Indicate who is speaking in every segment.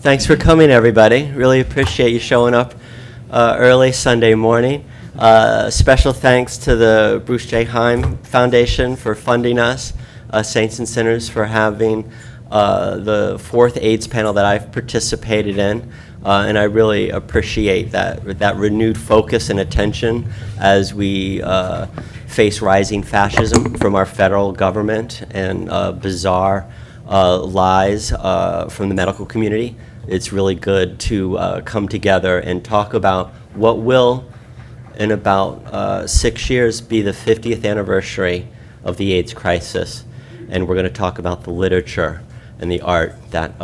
Speaker 1: Thanks for coming, everybody. Really appreciate you showing up early Sunday morning. Special thanks to the Bruce J. Heim Foundation for funding us, Saints and Sinners for having the fourth AIDS panel that I've participated in. And I really appreciate that renewed focus and attention as we face rising fascism from our federal government and bizarre lies from the medical community. It's really good to come together and talk about what will, in about 6 years, be the 50th anniversary of the AIDS crisis. And we're going to talk about the literature and the art that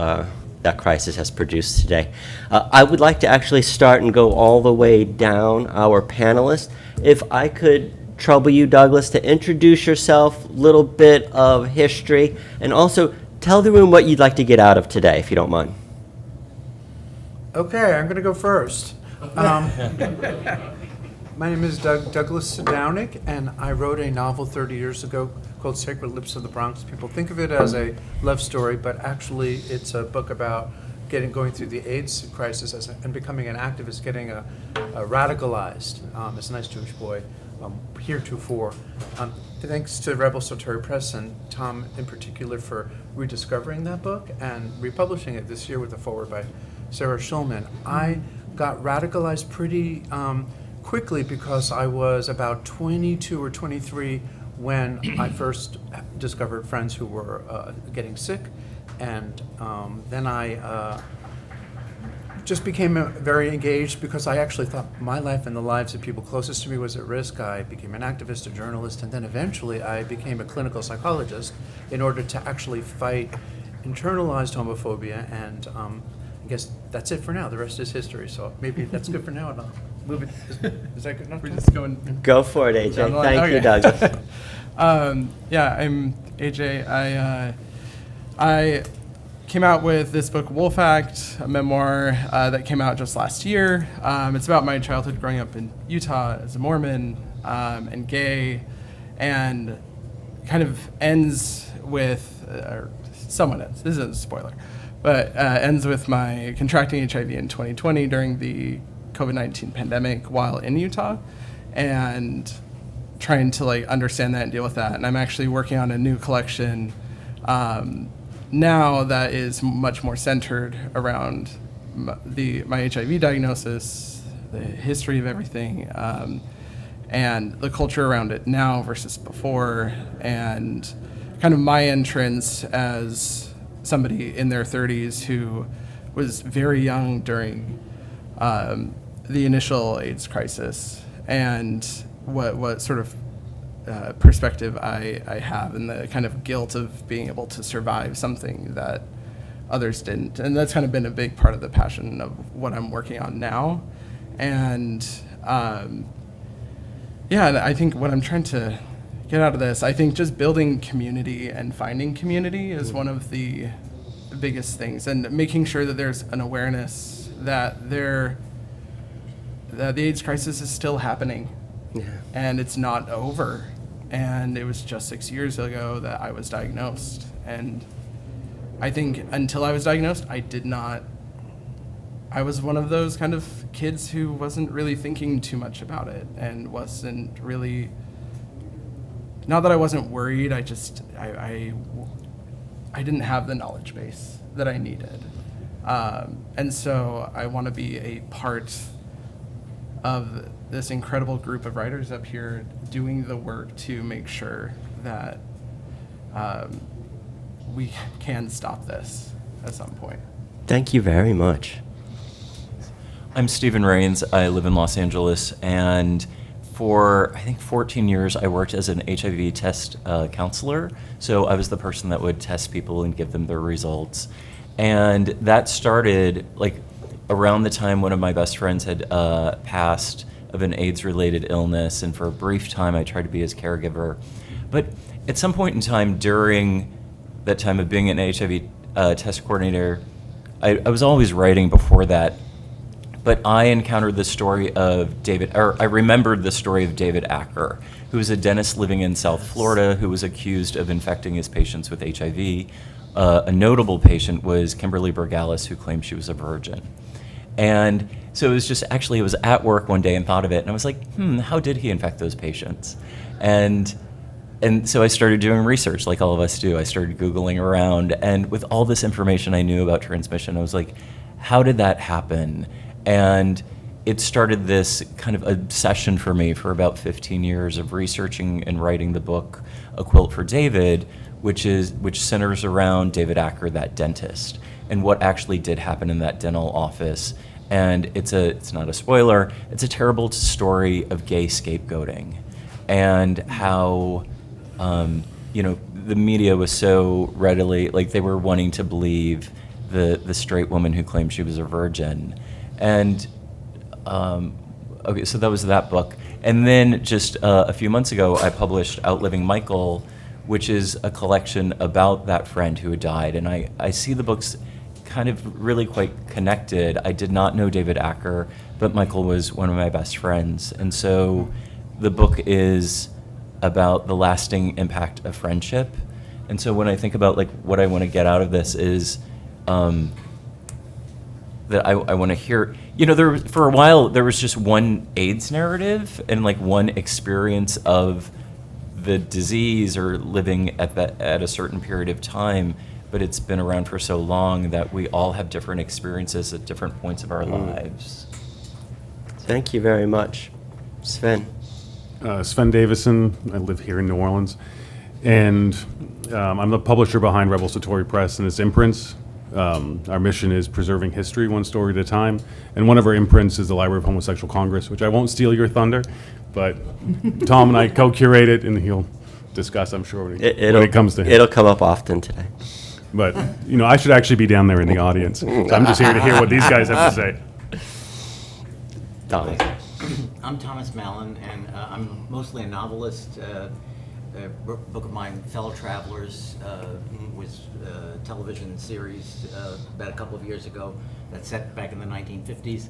Speaker 1: that crisis has produced today. I would like to actually start and go all the way down our panelists. If I could trouble you, Douglas, to introduce yourself, a little bit of history, and also tell the room what you'd like to get out of today, if you don't mind.
Speaker 2: Okay, I'm going to go first. My name is Douglas Sadownick, and I wrote a novel 30 years ago called Sacred Lips of the Bronx. People think of it as a love story, but actually it's a book about going through the AIDS crisis and becoming an activist, getting radicalized as a nice Jewish boy heretofore. Thanks to Rebel Sotori Press and Tom in particular for rediscovering that book and republishing it this year with a foreword by Sarah Schulman. I got radicalized pretty quickly because I was about 22 or 23 when I first discovered friends who were getting sick, and then I just became very engaged because I actually thought my life and the lives of people closest to me was at risk. I became an activist, a journalist, and then eventually I became a clinical psychologist in order to actually fight internalized homophobia, and I guess that's it for now. The rest is history, so maybe that's good for now, and I'll move it. Is that good enough?
Speaker 3: We're just going.
Speaker 1: Go for it, AJ. Thank you, Douglas.
Speaker 3: Yeah, I'm AJ. I came out with this book, Wolf Act, a memoir that came out just last year. It's about my childhood growing up in Utah as a Mormon and gay, and kind of ends with, or somewhat ends, this isn't a spoiler, but ends with my contracting HIV in 2020 during the COVID-19 pandemic while in Utah, and trying to understand that and deal with that. And I'm actually working on a new collection now that is much more centered around my HIV diagnosis, the history of everything, and the culture around it now versus before, and kind of my entrance as somebody in their 30s who was very young during the initial AIDS crisis, and what sort of perspective I have, and the kind of guilt of being able to survive something that others didn't. And that's kind of been a big part of the passion of what I'm working on now. And yeah, and I think what I'm trying to get out of this, I think just building community and finding community is one of the biggest things, and making sure that there's an awareness that the AIDS crisis is still happening. Yeah. And it's not over. And it was just 6 years ago that I was diagnosed. And I think until I was diagnosed, I was one of those kind of kids who wasn't really thinking too much about it, and wasn't really, not that I wasn't worried, I didn't have the knowledge base that I needed. And so I want to be a part of this incredible group of writers up here doing the work to make sure that we can stop this at some point.
Speaker 1: Thank you very much.
Speaker 4: I'm Stephen Rains. I live in Los Angeles, and for I think 14 years I worked as an HIV test counselor. So I was the person that would test people and give them their results. And that started around the time one of my best friends had passed of an AIDS-related illness, and for a brief time I tried to be his caregiver. But at some point in time during that time of being an HIV test coordinator, I was always writing before that, but I encountered the story of I remembered the story of David Acker, who was a dentist living in South Florida who was accused of infecting his patients with HIV. a notable patient was Kimberly Bergalis, who claimed she was a virgin. And so it was at work one day and thought of it, and I was like, how did he infect those patients? And so I started doing research, like all of us do. I started Googling around, and with all this information I knew about transmission, I was like, how did that happen? And it started this kind of obsession for me for about 15 years of researching and writing the book, A Quilt for David, which centers around David Acker, that dentist, and what actually did happen in that dental office. And it's not a spoiler, it's a terrible story of gay scapegoating, and how the media was so readily, like, they were wanting to believe the straight woman who claimed she was a virgin. And okay, so that was that book. And then just a few months ago, I published Outliving Michael, which is a collection about that friend who had died. And I see the books kind of really quite connected. I did not know David Acker, but Michael was one of my best friends. And so the book is about the lasting impact of friendship. And so when I think about, like, what I want to get out of this is that I want to hear, for a while there was just one AIDS narrative and, like, one experience of the disease or living at a certain period of time, but it's been around for so long that we all have different experiences at different points of our lives.
Speaker 1: Thank you very much. Sven.
Speaker 5: Sven Davisson. I live here in New Orleans. And I'm the publisher behind Rebel Satori Press and its imprints. Our mission is preserving history one story at a time. And one of our imprints is the Library of Homosexual Congress, which I won't steal your thunder, but Tom and I co-curate it, and he'll discuss, I'm sure, when it comes to him.
Speaker 1: It'll come up often today.
Speaker 5: But, I should actually be down there in the audience. So I'm just here to hear what these guys have to say.
Speaker 1: Donnie.
Speaker 6: I'm Thomas Mallon, and I'm mostly a novelist. A book of mine, Fellow Travelers, was a television series about a couple of years ago that's set back in the 1950s.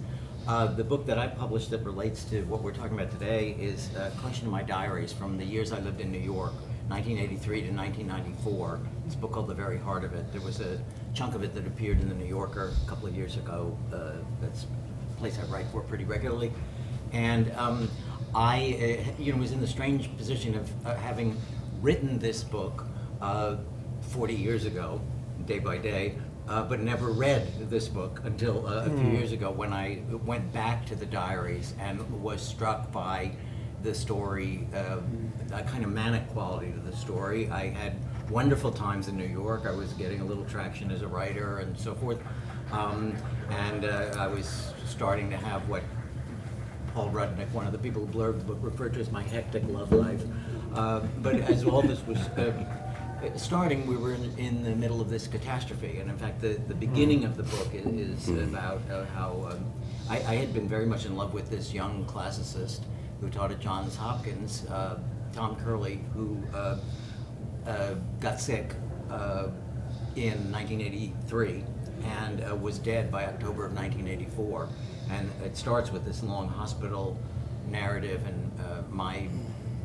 Speaker 6: The book that I published that relates to what we're talking about today is a collection of my diaries from the years I lived in New York, 1983 to 1994. It's a book called The Very Heart of It. There was a chunk of it that appeared in the New Yorker a couple of years ago. That's a place I write for pretty regularly. And I was in the strange position of having written this book 40 years ago, day by day, but never read this book until a few years ago when I went back to the diaries and was struck by the story, a kind of manic quality to the story. I had wonderful times in New York. I was getting a little traction as a writer and so forth. And I was starting to have what Paul Rudnick, one of the people who blurbed the book, referred to as my hectic love life. But as all this was starting, we were in the middle of this catastrophe. And in fact, the beginning of the book is about how I had been very much in love with this young classicist who taught at Johns Hopkins, Tom Curley, who got sick in 1983 and was dead by October of 1984. And it starts with this long hospital narrative and my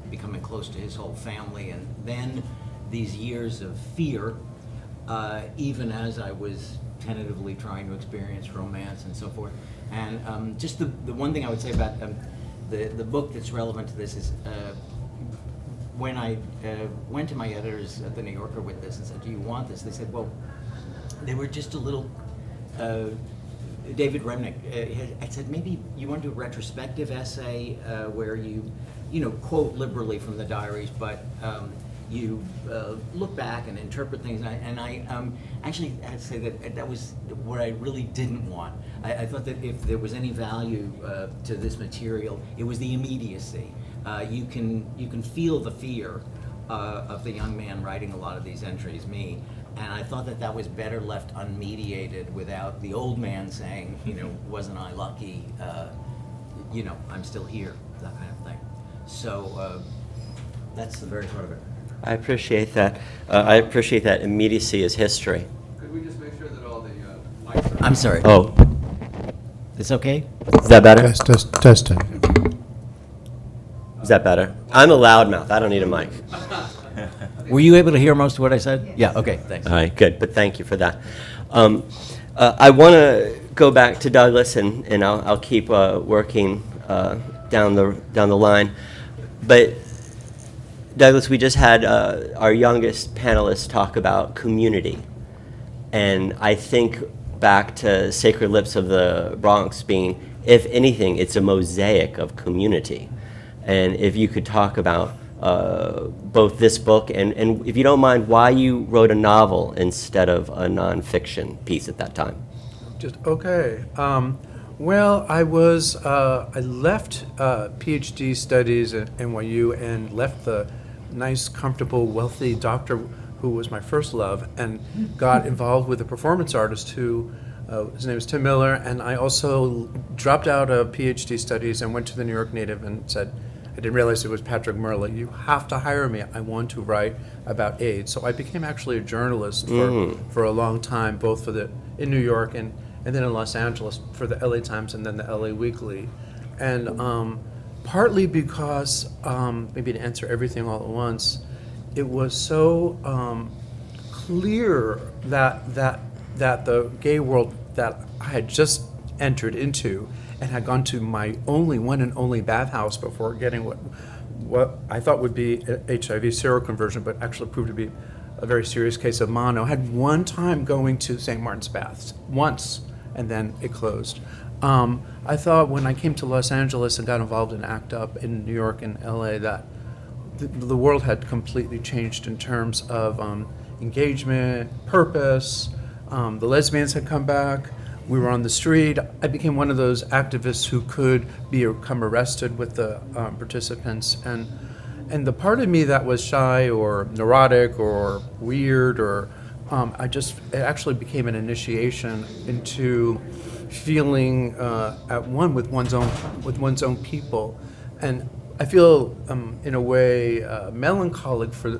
Speaker 6: becoming close to his whole family, and then these years of fear, even as I was tentatively trying to experience romance and so forth. And just the one thing I would say about the book that's relevant to this is when I went to my editors at the New Yorker with this and said, do you want this? They said, well, they were just a little, David Remnick, I said, maybe you want to do a retrospective essay where you quote liberally from the diaries, but you look back and interpret things. And I actually had to say that was what I really didn't want. I thought that if there was any value to this material, it was the immediacy. You can feel the fear of the young man writing a lot of these entries, me. And I thought that was better left unmediated without the old man saying, wasn't I lucky, I'm still here, that kind of thing. So that's the very heart of it.
Speaker 1: I appreciate that. I appreciate that immediacy is history.
Speaker 3: Could we just make sure that all the mics are...
Speaker 6: I'm sorry.
Speaker 1: Oh,
Speaker 6: It's okay?
Speaker 1: is that better?
Speaker 2: Testing.
Speaker 1: Is that better? I'm a loudmouth. I don't need a mic.
Speaker 6: Were you able to hear most of what I said? Yeah, okay, thanks.
Speaker 1: All right, good, but thank you for that. I want to go back to Douglas, and I'll keep working down the line. But Douglas, we just had our youngest panelist talk about community, and I think back to Sacred Lips of the Bronx being, if anything, it's a mosaic of community. And if you could talk about both this book and if you don't mind, why you wrote a novel instead of a nonfiction piece at that time.
Speaker 2: Just okay. Well, I left PhD studies at NYU and left the nice, comfortable, wealthy doctor who was my first love, and got involved with a performance artist who, his name is Tim Miller, and I also dropped out of PhD studies and went to the New York Native and said, I didn't realize it was Patrick Merle, you have to hire me, I want to write about AIDS. So I became actually a journalist for a long time, both in New York and then in Los Angeles for the LA Times and then the LA Weekly. And partly because, maybe to answer everything all at once, it was so clear that the gay world that I had just entered into and had gone to my one and only bathhouse before getting what I thought would be HIV seroconversion, but actually proved to be a very serious case of mono. I had one time going to St. Martin's Baths, once, and then it closed. I thought when I came to Los Angeles and got involved in ACT UP in New York and LA that the world had completely changed in terms of engagement, purpose. The lesbians had come back. We were on the street. I became one of those activists who could become arrested with the participants. And the part of me that was shy or neurotic or weird or it actually became an initiation into feeling at one with one's own people. And I feel, in a way, melancholic for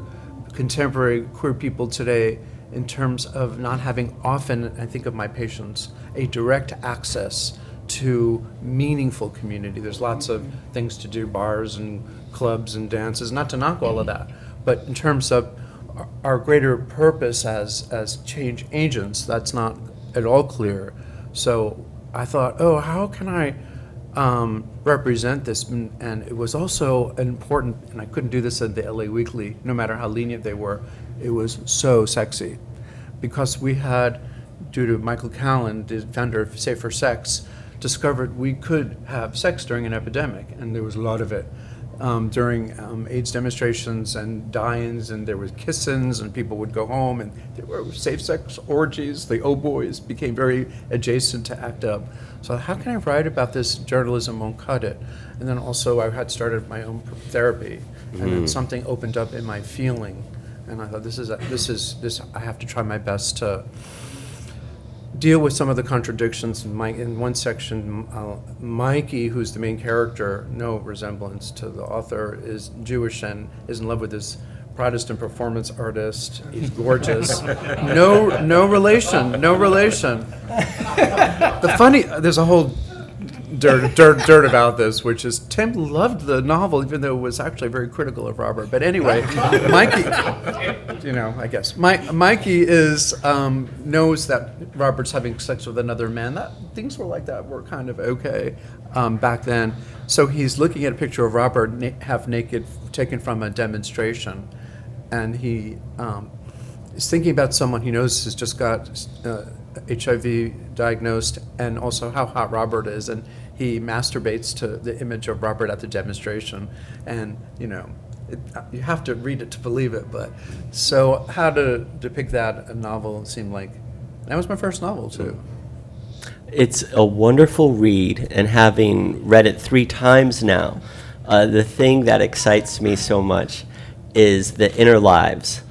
Speaker 2: contemporary queer people today in terms of not having often, I think of my patients, a direct access to meaningful community. There's lots of things to do, bars and clubs and dances, not to knock all of that, but in terms of our greater purpose as change agents, that's not at all clear. So I thought, how can I represent this? And it was also important, and I couldn't do this at the LA Weekly, no matter how lenient they were, it was so sexy. Because we had, due to Michael Callan, the founder of Safer Sex, discovered we could have sex during an epidemic, and there was a lot of it. During AIDS demonstrations and die-ins, and there was kiss-ins, and people would go home, and there were safe sex orgies. The boys became very adjacent to ACT UP. So how can I write about this? Journalism won't cut it. And then also I had started my own therapy, and then something opened up in my feeling, and I thought this is I have to try my best to deal with some of the contradictions. In one section, Mikey, who's the main character, no resemblance to the author, is Jewish and is in love with this Protestant performance artist. He's gorgeous. No relation. There's a whole dirt about this, which is Tim loved the novel, even though it was actually very critical of Robert. But anyway, Mikey, I guess Mikey knows that Robert's having sex with another man. Things were like that were kind of okay back then. So he's looking at a picture of Robert half naked, taken from a demonstration, and he is thinking about someone he knows has just got HIV diagnosed, and also how hot Robert is, and he masturbates to the image of Robert at the demonstration, and you have to read it to believe it. But so how to depict that in a novel seemed like that was my first novel too.
Speaker 1: It's a wonderful read, and having read it 3 times now, the thing that excites me so much is the inner lives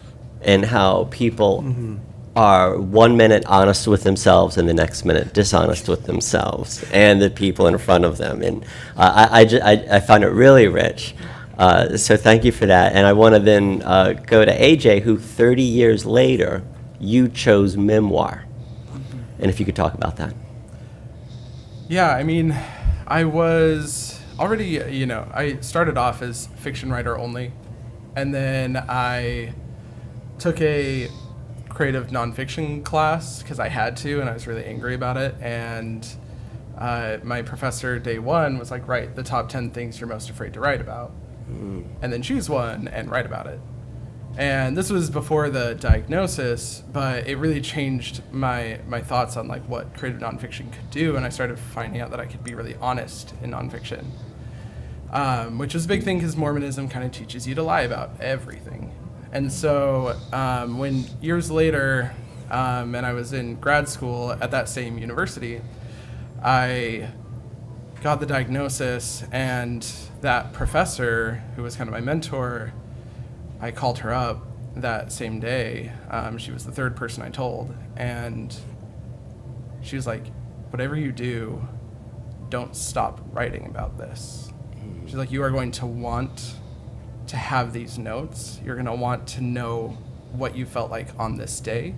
Speaker 1: and how people are 1 minute honest with themselves and the next minute dishonest with themselves and the people in front of them. And I find it really rich. So thank you for that. And I want to then go to AJ, who 30 years later, you chose memoir. And if you could talk about that.
Speaker 3: Yeah, I mean, I was already, I started off as fiction writer only. And then I took a creative nonfiction class because I had to, and I was really angry about it. And my professor day one was like, write the top 10 things you're most afraid to write about, and then choose one and write about it. And this was before the diagnosis, but it really changed my thoughts on like what creative nonfiction could do. And I started finding out that I could be really honest in nonfiction, which is a big thing because Mormonism kind of teaches you to lie about everything. And so when years later, and I was in grad school at that same university, I got the diagnosis, and that professor, who was kind of my mentor, I called her up that same day. She was the third person I told, and she was like, whatever you do, don't stop writing about this. She's like, you are going to want to have these notes. You're going to want to know what you felt like on this day.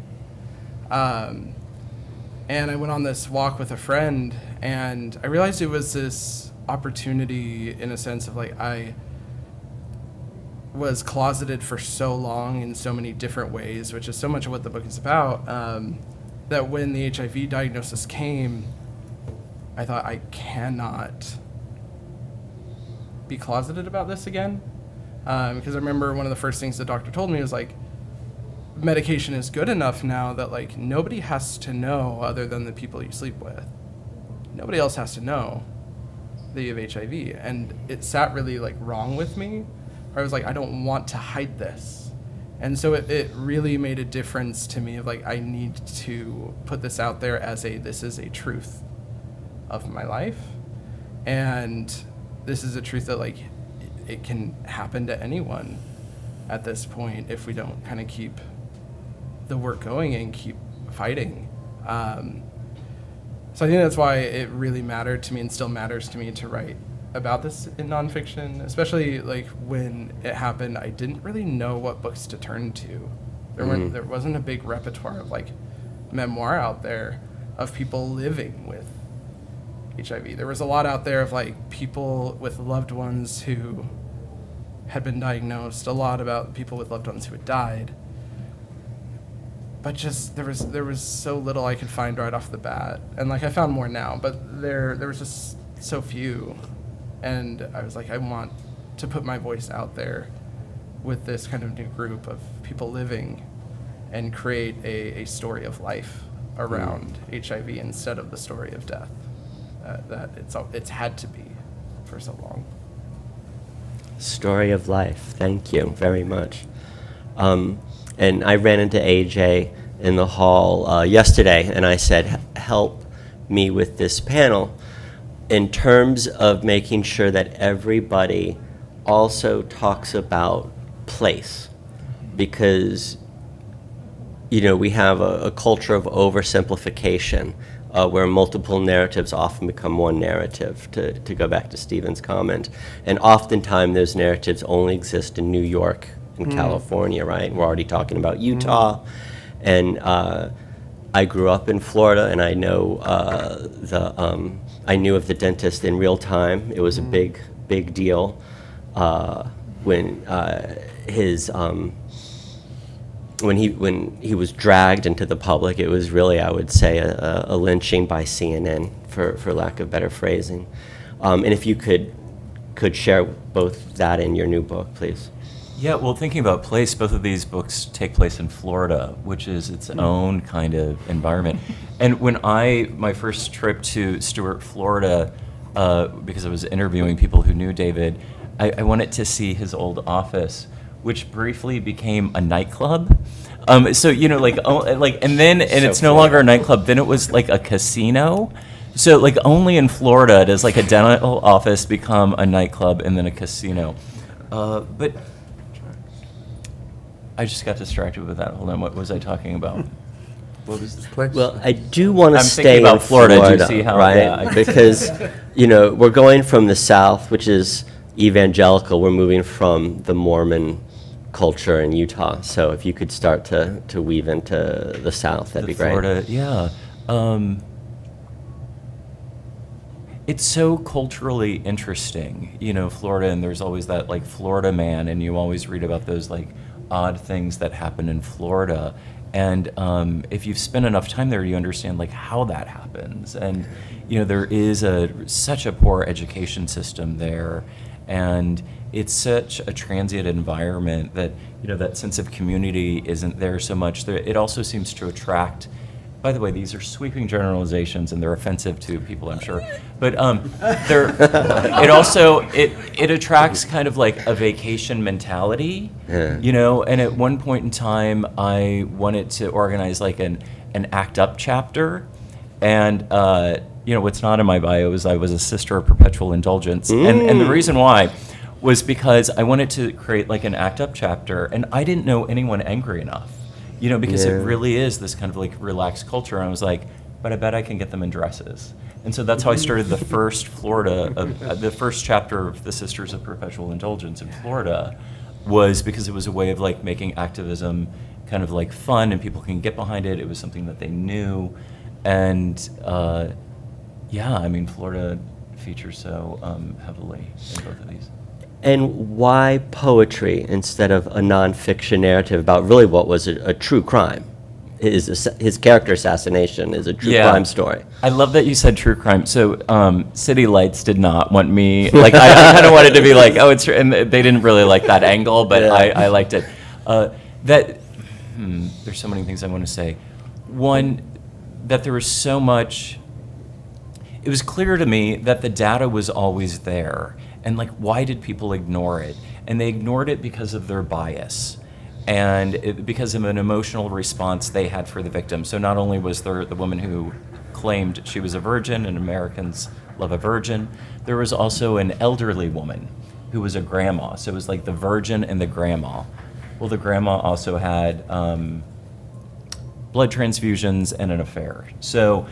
Speaker 3: And I went on this walk with a friend, and I realized it was this opportunity in a sense of like, I was closeted for so long in so many different ways, which is so much of what the book is about, that when the HIV diagnosis came, I thought, I cannot be closeted about this again. Because I remember one of the first things the doctor told me was like, medication is good enough now that like nobody has to know other than the people you sleep with. Nobody else has to know that you have HIV. And it sat really like wrong with me. I was like, I don't want to hide this. And so it really made a difference to me of like, I need to put this out there as this is a truth of my life. And this is a truth that like, it can happen to anyone at this point if we don't kind of keep the work going and keep fighting. So I think that's why it really mattered to me and still matters to me to write about this in nonfiction, especially like when it happened, I didn't really know what books to turn to. There wasn't a big repertoire of like memoir out there of people living with HIV. There was a lot out there of like people with loved ones who had been diagnosed, a lot about people with loved ones who had died. But just there was so little I could find right off the bat. And like I found more now, but there was just so few. And I was like, I want to put my voice out there with this kind of new group of people living and create a story of life around HIV instead of the story of death that it's had to be for so long.
Speaker 1: Story of life. Thank you very much. And I ran into AJ in the hall yesterday, and I said, help me with this panel in terms of making sure that everybody also talks about place. Because, we have a culture of oversimplification where multiple narratives often become one narrative, to go back to Stephen's comment. And oftentimes those narratives only exist in New York and California, right? We're already talking about Utah. And I grew up in Florida, and I know I knew of the dentist in real time. It was a big deal when he was dragged into the public. It was really, I would say, a lynching by CNN, for lack of better phrasing. And if you could share both that in your new book, please.
Speaker 4: Yeah, well, thinking about place, both of these books take place in Florida, which is its own kind of environment. And when my first trip to Stuart, Florida, because I was interviewing people who knew David, I wanted to see his old office, which briefly became a nightclub. And it's no longer a nightclub. Then it was like a casino. So like only in Florida does like a dental office become a nightclub and then a casino. But I just got distracted with that. Hold on, what was I talking about?
Speaker 2: What was this place?
Speaker 1: Well, I do want to
Speaker 4: I'm
Speaker 1: stay
Speaker 4: thinking about
Speaker 1: in
Speaker 4: Florida. Do you see how-
Speaker 1: right?
Speaker 4: yeah.
Speaker 1: Because we're going from the South, which is evangelical. We're moving from the Mormon culture in Utah. So if you could start to weave into the South, that'd be great.
Speaker 4: Florida, yeah. It's so culturally interesting, Florida, and there's always that like Florida man, and you always read about those like odd things that happen in Florida. And if you've spent enough time there, you understand like how that happens. And there is such a poor education system there, and it's such a transient environment that that sense of community isn't there so much. It also seems to attract. By the way, these are sweeping generalizations, and they're offensive to people, I'm sure. But it attracts kind of like a vacation mentality, And at one point in time, I wanted to organize like an ACT UP chapter, and what's not in my bio is I was a sister of perpetual indulgence, and the reason why was because I wanted to create like an ACT UP chapter, and I didn't know anyone angry enough. Because it really is this kind of like relaxed culture. And I was like, but I bet I can get them in dresses. And so that's how I started the first the first chapter of the Sisters of Perpetual Indulgence in Florida, was because it was a way of like making activism kind of like fun and people can get behind it. It was something that they knew. And Florida features so heavily in both of these.
Speaker 1: And why poetry instead of a nonfiction narrative about really what was a true crime? His character assassination is a true crime story.
Speaker 4: I love that you said true crime. So City Lights did not want me, like I kind of wanted to be like, oh, it's true. And they didn't really like that angle, but I liked it. There's so many things I want to say. One, that there was so much, it was clear to me that the data was always there. And like, why did people ignore it? And they ignored it because of their bias and because of an emotional response they had for the victim. So not only was there the woman who claimed she was a virgin and Americans love a virgin, there was also an elderly woman who was a grandma. So it was like the virgin and the grandma. Well, the grandma also had blood transfusions and an affair. So,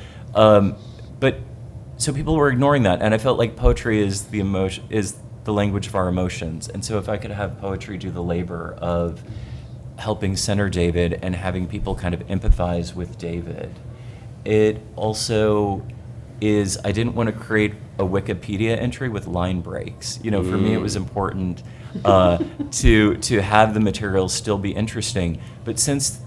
Speaker 4: So people were ignoring that, and I felt like poetry is the language of our emotions. And so if I could have poetry do the labor of helping center David and having people kind of empathize with David, it also is, I didn't want to create a Wikipedia entry with line breaks. For me it was important to have the material still be interesting. But since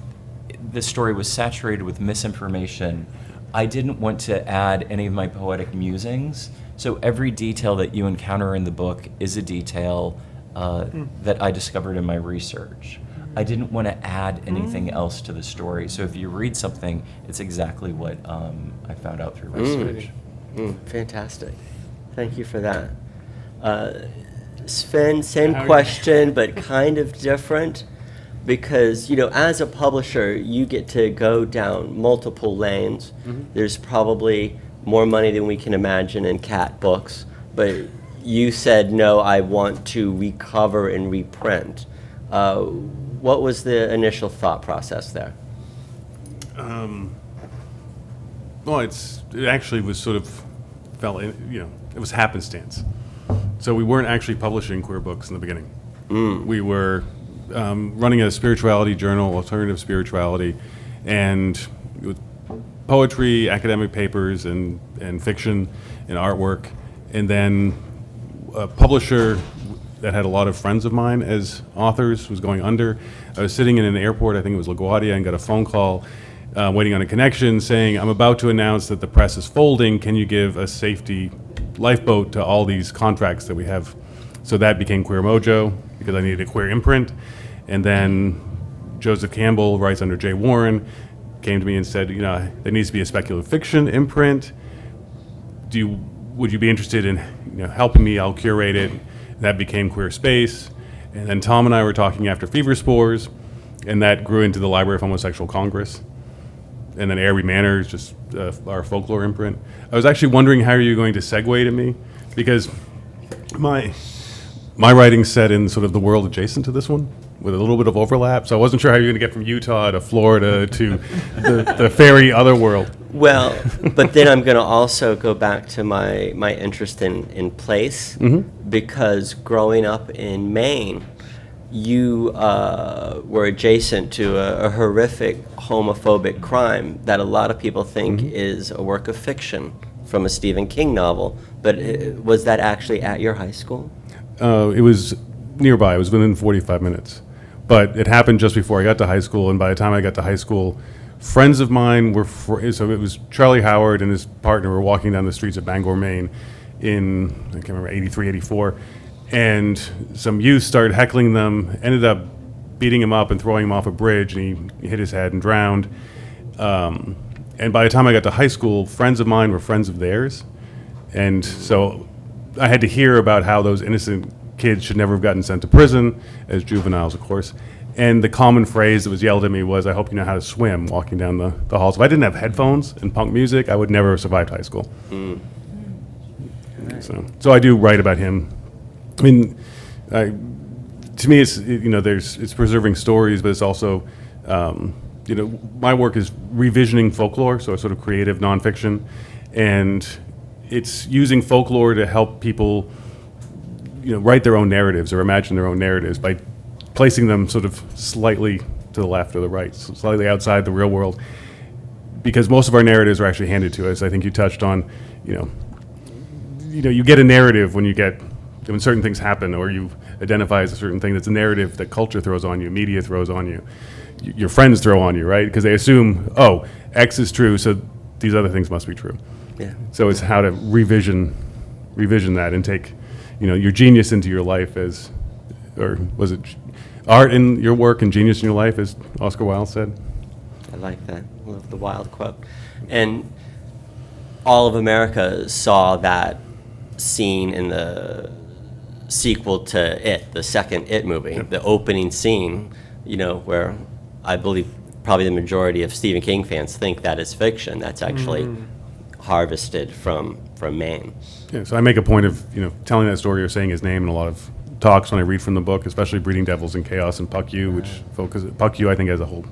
Speaker 4: the story was saturated with misinformation, I didn't want to add any of my poetic musings. So every detail that you encounter in the book is a detail that I discovered in my research. I didn't want to add anything else to the story. So if you read something, it's exactly what I found out through research.
Speaker 1: Fantastic. Thank you for that. Sven, same question, but kind of different. Because, as a publisher, you get to go down multiple lanes. There's probably more money than we can imagine in cat books. But you said, no, I want to recover and reprint. What was the initial thought process there?
Speaker 5: Well, it actually was sort of it was happenstance. So we weren't actually publishing queer books in the beginning. We were running a spirituality journal, alternative spirituality, and with poetry, academic papers, and fiction and artwork. And then a publisher that had a lot of friends of mine as authors was going under. I was sitting in an airport, I think it was LaGuardia, and got a phone call waiting on a connection saying, I'm about to announce that the press is folding. Can you give a safety lifeboat to all these contracts that we have? So that became Queer Mojo, because I needed a queer imprint. And then Joseph Campbell writes under Jay Warren, came to me and said, there needs to be a speculative fiction imprint. Would you be interested in helping me? I'll curate it. And that became Queer Space. And then Tom and I were talking after Fever Spores, and that grew into the Library of Homosexual Congress. And then Airy Manor is just our folklore imprint. I was actually wondering how you're going to segue to me, because my writing's set in sort of the world adjacent to this one, with a little bit of overlap. So I wasn't sure how you're going to get from Utah to Florida to the fairy other world.
Speaker 1: Well, but then I'm going to also go back to my interest in place, because growing up in Maine, you were adjacent to a horrific homophobic crime that a lot of people think is a work of fiction from a Stephen King novel. But was that actually at your high school?
Speaker 5: It was nearby. It was within 45 minutes. But it happened just before I got to high school, and by the time I got to high school, friends of mine were, so it was Charlie Howard and his partner were walking down the streets of Bangor, Maine in, I can't remember, 83, 84, and some youth started heckling them, ended up beating him up and throwing him off a bridge, and he hit his head and drowned. And by the time I got to high school, friends of mine were friends of theirs, and so I had to hear about how those innocent kids should never have gotten sent to prison, as juveniles, of course. And the common phrase that was yelled at me was, "I hope you know how to swim," walking down the halls. If I didn't have headphones and punk music, I would never have survived high school. So I do write about him. I mean, to me, it's preserving stories, but it's also, my work is revisioning folklore, so it's sort of creative nonfiction, and it's using folklore to help people, write their own narratives or imagine their own narratives by placing them sort of slightly to the left or the right, so slightly outside the real world, because most of our narratives are actually handed to us. I think you touched on, you get a narrative when certain things happen, or you identify as a certain thing. That's a narrative that culture throws on you, media throws on you, your friends throw on you, right? Because they assume, oh, X is true, so these other things must be true.
Speaker 1: Yeah.
Speaker 5: So it's how to revision that and take, your genius into your life or was it art in your work and genius in your life, as Oscar Wilde said?
Speaker 1: I like that. I love the Wilde quote. And all of America saw that scene in the sequel to It, the second It movie, the opening scene, where I believe probably the majority of Stephen King fans think that is fiction. That's actually harvested from Maine.
Speaker 5: Yeah, so I make a point of, telling that story or saying his name in a lot of talks when I read from the book, especially Breeding Devils in Chaos and Puck You, which Puck You I think has a whole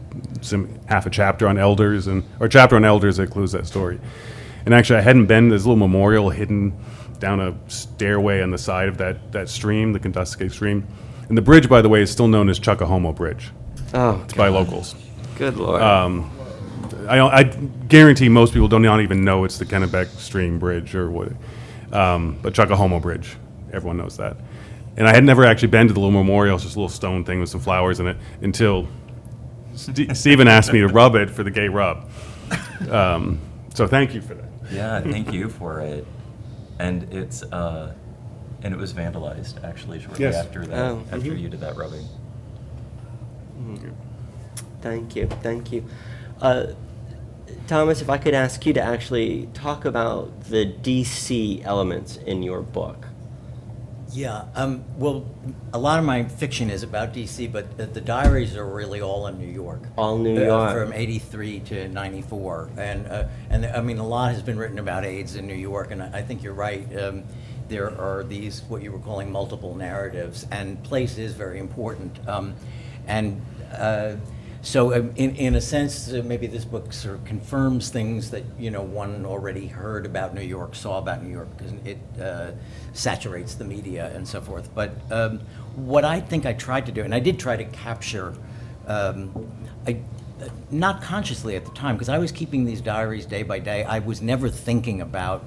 Speaker 5: half a chapter on elders, or a chapter on elders that includes that story. And actually I hadn't been, there's a little memorial hidden down a stairway on the side of that stream, the Kentucky stream. And the bridge, by the way, is still known as Chuckahomo Bridge.
Speaker 1: Oh,
Speaker 5: It's by locals.
Speaker 1: good Lord.
Speaker 5: I guarantee most people don't even know it's the Kennebec Stream Bridge or what, but Chuckahomo Bridge, everyone knows that. And I had never actually been to the little memorial. It's just a little stone thing with some flowers in it until Stephen asked me to rub it for the gay rub. So thank you for that.
Speaker 4: Yeah, thank you for it. And it was vandalized actually shortly
Speaker 5: Yes.
Speaker 4: after that,
Speaker 1: Oh.
Speaker 4: after you did that rubbing.
Speaker 1: Thank you. Thomas, if I could ask you to actually talk about the DC elements in your book.
Speaker 6: Yeah, well, a lot of my fiction is about DC, but the diaries are really all in New York.
Speaker 1: All New York.
Speaker 6: From 83 to 94. And I mean, a lot has been written about AIDS in New York, and I think you're right. There are these, what you were calling multiple narratives, and place is very important. So in a sense, maybe this book sort of confirms things that, one already heard about New York, saw about New York, because it saturates the media and so forth. But what I think I tried to do, and I did try to capture, not consciously at the time, because I was keeping these diaries day by day. I was never thinking about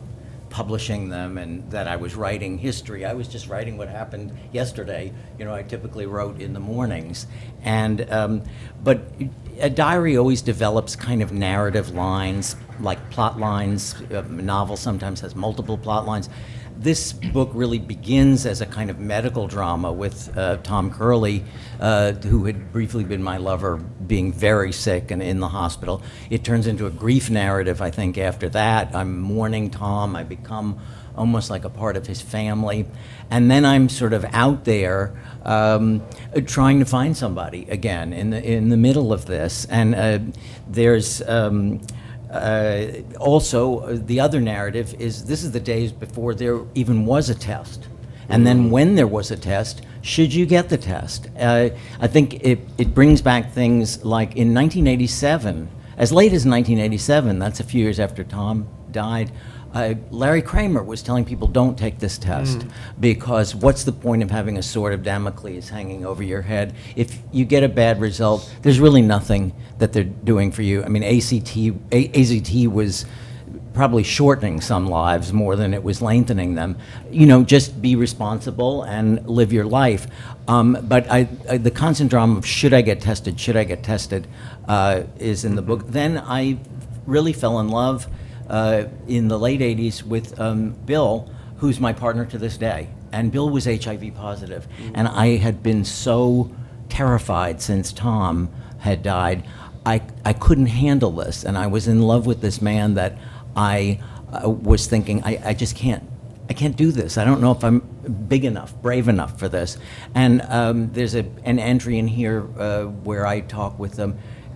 Speaker 6: publishing them and that I was writing history. I was just writing what happened yesterday. I typically wrote in the mornings. But a diary always develops kind of narrative lines, like plot lines. A novel sometimes has multiple plot lines. This book really begins as a kind of medical drama with Tom Curley, who had briefly been my lover, being very sick and in the hospital. It turns into a grief narrative, I think, after that. I'm mourning Tom. I become almost like a part of his family. And then I'm sort of out there trying to find somebody again in the middle of this. And there's... also, the other narrative is this is the days before there even was a test. And then when there was a test, should you get the test? I think it brings back things like in 1987, as late as 1987, that's a few years after Tom died, Larry Kramer was telling people, don't take this test, because what's the point of having a sword of Damocles hanging over your head? If you get a bad result, there's really nothing that they're doing for you. I mean, AZT was probably shortening some lives more than it was lengthening them. Just be responsible and live your life. But the constant drama of should I get tested, is in the book. Then I really fell in love in the late 80s with Bill, who's my partner to this day. And Bill was HIV positive. And I had been so terrified since Tom had died. I couldn't handle this. And I was in love with this man that I was thinking, I just can't do this. I don't know if I'm big enough, brave enough for this. And there's an entry in here where I talk with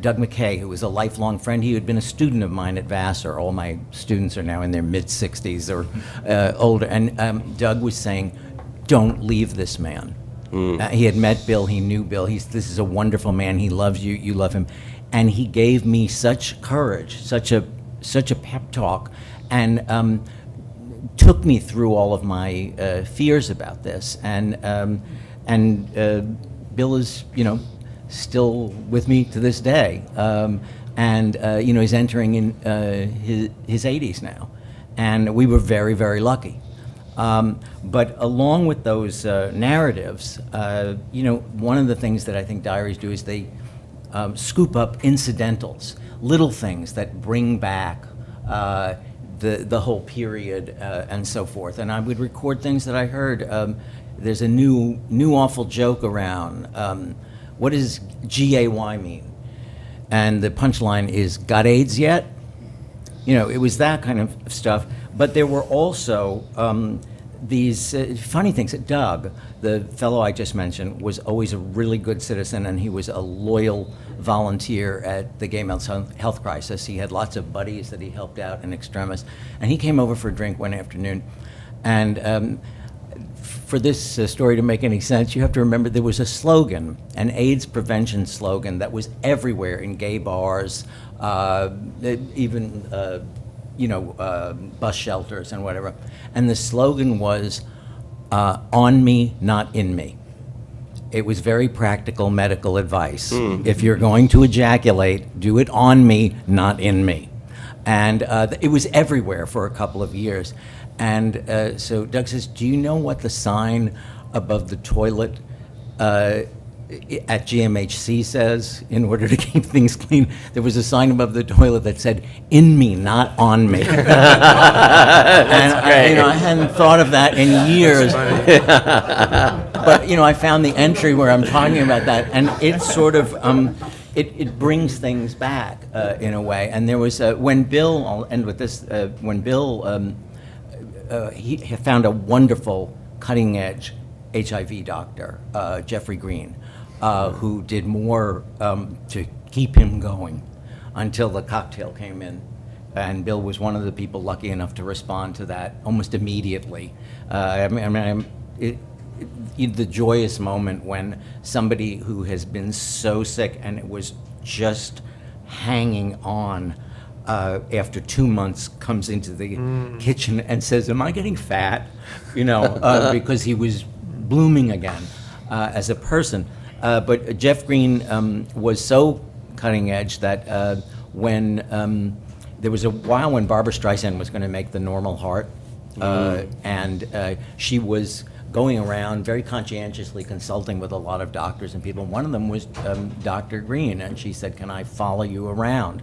Speaker 6: Doug McKay, who was a lifelong friend. He had been a student of mine at Vassar. All my students are now in their mid-60s or older. And Doug was saying, don't leave this man. He had met Bill. He knew Bill. This is a wonderful man. He loves you. You love him. And he gave me such courage, such a pep talk, and took me through all of my fears about this. And Bill is, still with me to this day. He's entering in his 80s now. And we were very, very lucky. But along with those narratives, one of the things that I think diaries do is they scoop up incidentals, little things that bring back the whole period and so forth. And I would record things that I heard. There's a new awful joke around. What does GAY mean? And the punchline is, got AIDS yet? It was that kind of stuff. But there were also these funny things. Doug, the fellow I just mentioned, was always a really good citizen, and he was a loyal volunteer at the Gay Men's Health Crisis. He had lots of buddies that he helped out in extremis. And he came over for a drink one afternoon. And for this story to make any sense, you have to remember there was a slogan, an AIDS prevention slogan that was everywhere in gay bars, even bus shelters and whatever. And the slogan was, on me, not in me. It was very practical medical advice. If you're going to ejaculate, do it on me, not in me. And it was everywhere for a couple of years. And so Doug says, do you know what the sign above the toilet at GMHC says in order to keep things clean? There was a sign above the toilet that said, in me, not on me. And I hadn't thought of that in years. But I found the entry where I'm talking about that, and it sort of, it brings things back in a way. And there was, when Bill, I'll end with this, when Bill, he found a wonderful cutting-edge HIV doctor, Jeffrey Green, who did more to keep him going until the cocktail came in. And Bill was one of the people lucky enough to respond to that almost immediately. The joyous moment when somebody who has been so sick and it was just hanging on after 2 months comes into the kitchen and says, am I getting fat? Because he was blooming again as a person. But Jeff Green was so cutting edge that when there was a while when Barbra Streisand was going to make The Normal Heart, and she was going around very conscientiously consulting with a lot of doctors and people. One of them was Dr. Green, and she said, can I follow you around?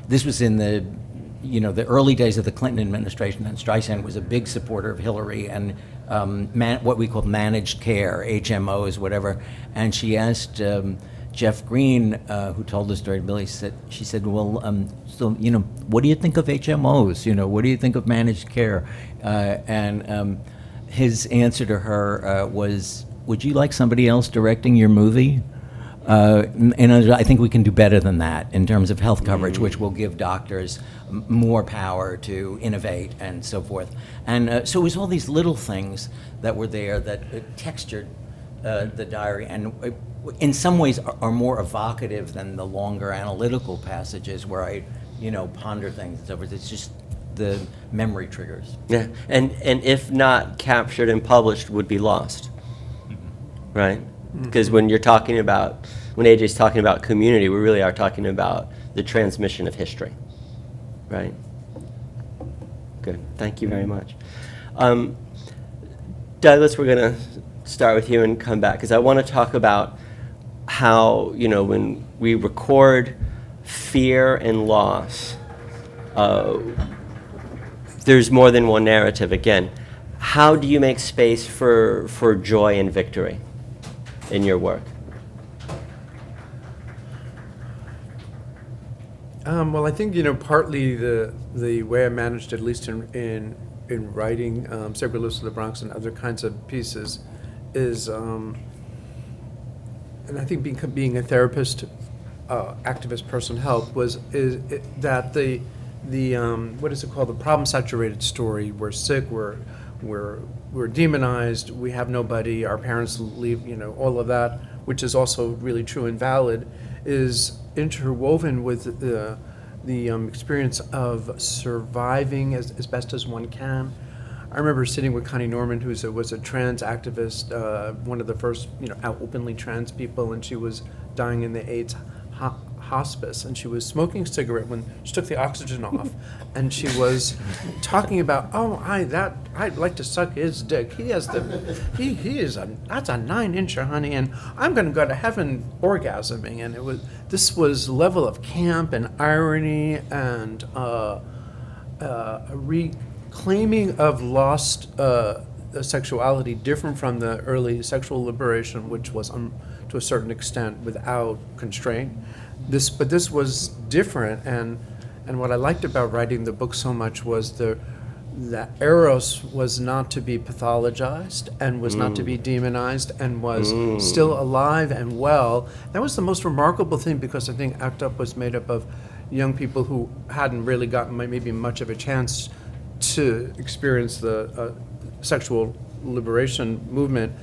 Speaker 6: This was in the early days of the Clinton administration, and Streisand was a big supporter of Hillary and what we call managed care, HMOs, whatever. And she asked Jeff Green, who told the story to Billy, she said, well, what do you think of HMOs? What do you think of managed care? And his answer to her was, would you like somebody else directing your movie? And I think we can do better than that in terms of health coverage, which will give doctors more power to innovate and so forth. And so it was all these little things that were there that textured the diary, and in some ways are more evocative than the longer analytical passages where I, ponder things and so forth. It's just the memory triggers.
Speaker 1: Yeah, and if not captured and published, would be lost, right? Because when you're talking about, when AJ's talking about community, we really are talking about the transmission of history. right? Good. Thank you very much. Douglas, we're going to start with you and come back, because I want to talk about how, when we record fear and loss, there's more than one narrative. Again, how do you make space for joy and victory in your work?
Speaker 2: Well, I think partly the way I managed, at least in writing Sacred Lips of the Bronx and other kinds of pieces, is, and I think being a therapist, activist person helped, that the what is it called, the problem saturated story. We're sick. We're demonized. We have nobody. Our parents leave. All of that, which is also really true and valid, is interwoven with the experience of surviving as best as one can. I remember sitting with Connie Norman, who was a trans activist, one of the first out openly trans people, and she was dying in the AIDS hospice, and she was smoking a cigarette when she took the oxygen off, and she was talking about, I'd like to suck his dick. He has that's a 9-incher, honey, and I'm gonna go to heaven orgasming. And this was level of camp and irony and a reclaiming of lost sexuality, different from the early sexual liberation, which was to a certain extent without constraint. But this was different, and what I liked about writing the book so much was that Eros was not to be pathologized and was not to be demonized and was still alive and well. That was the most remarkable thing, because I think ACT UP was made up of young people who hadn't really gotten maybe much of a chance to experience the sexual liberation movement.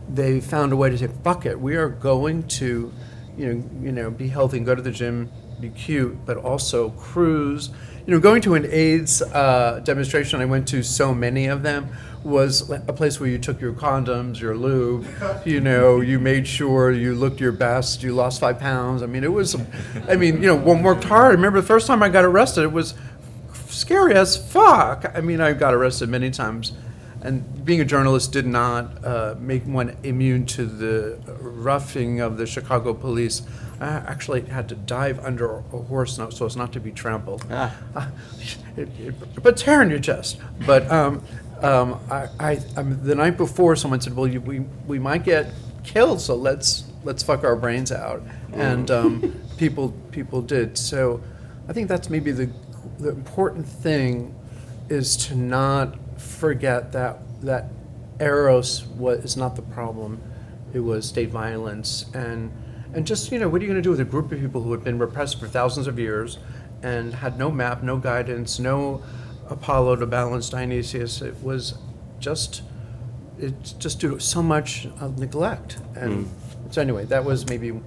Speaker 2: They found a way to say, fuck it, we are going to be healthy and go to the gym, be cute, but also cruise. Going to an AIDS demonstration, I went to so many of them, was a place where you took your condoms, your lube, you made sure you looked your best, you lost 5 pounds. One worked hard. I remember the first time I got arrested, it was scary as fuck. I got arrested many times. And being a journalist did not make one immune to the roughing of the Chicago police. I actually had to dive under a horse so as not to be trampled. But tear in your chest. But the night before, someone said, "Well, we might get killed, so let's fuck our brains out." And people did. So I think that's maybe the important thing, is to not forget that Eros is not the problem. It was state violence, and just what are you going to do with a group of people who had been repressed for thousands of years and had no map, no guidance, no Apollo to balance Dionysius? It just due to so much neglect. And so anyway, that was maybe.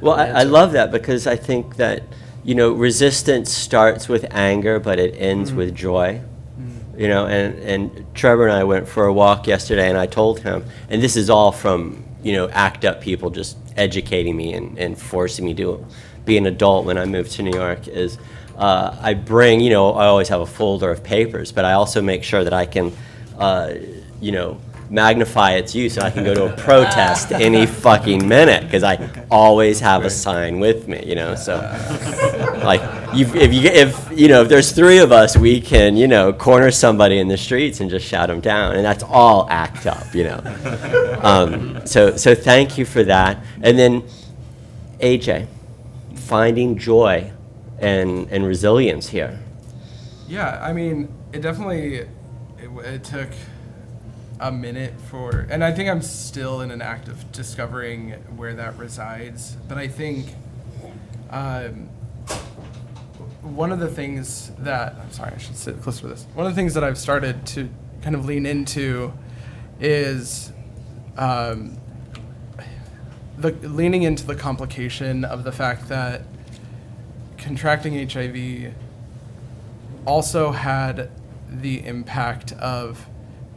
Speaker 1: Well, I love that, because I think that resistance starts with anger, but it ends with joy. And Trevor and I went for a walk yesterday, and I told him, and this is all from, ACT UP people just educating me and forcing me to be an adult when I moved to New York, is I bring, I always have a folder of papers, but I also make sure that I can, magnify its use, so I can go to a protest any fucking minute, because I always have a sign with me, so like if there's 3 of us, we can corner somebody in the streets and just shout them down, and that's all ACT UP, so thank you for that. And then AJ, finding joy and resilience here.
Speaker 3: Yeah, it definitely it took a minute and I think I'm still in an act of discovering where that resides. But I think one of the things that, I'm sorry, I should sit closer to this. One of the things that I've started to kind of lean into is leaning into the complication of the fact that contracting HIV also had the impact of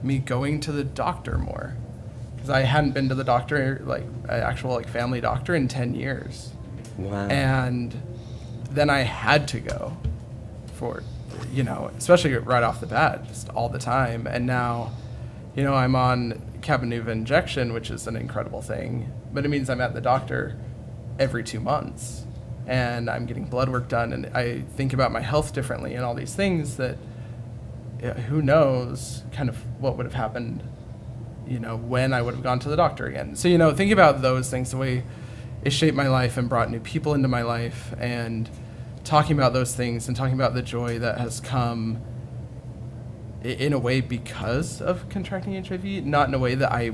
Speaker 3: me going to the doctor more, because I hadn't been to the doctor, like an actual family doctor, in 10 years.
Speaker 1: Wow.
Speaker 3: And then I had to go for, especially right off the bat, just all the time. And now, I'm on Cabenuva injection, which is an incredible thing, but it means I'm at the doctor every 2 months, and I'm getting blood work done, and I think about my health differently and all these things that, who knows kind of what would have happened, when I would have gone to the doctor again. So, thinking about those things, the way it shaped my life and brought new people into my life, and talking about those things and talking about the joy that has come in a way because of contracting HIV, not in a way that I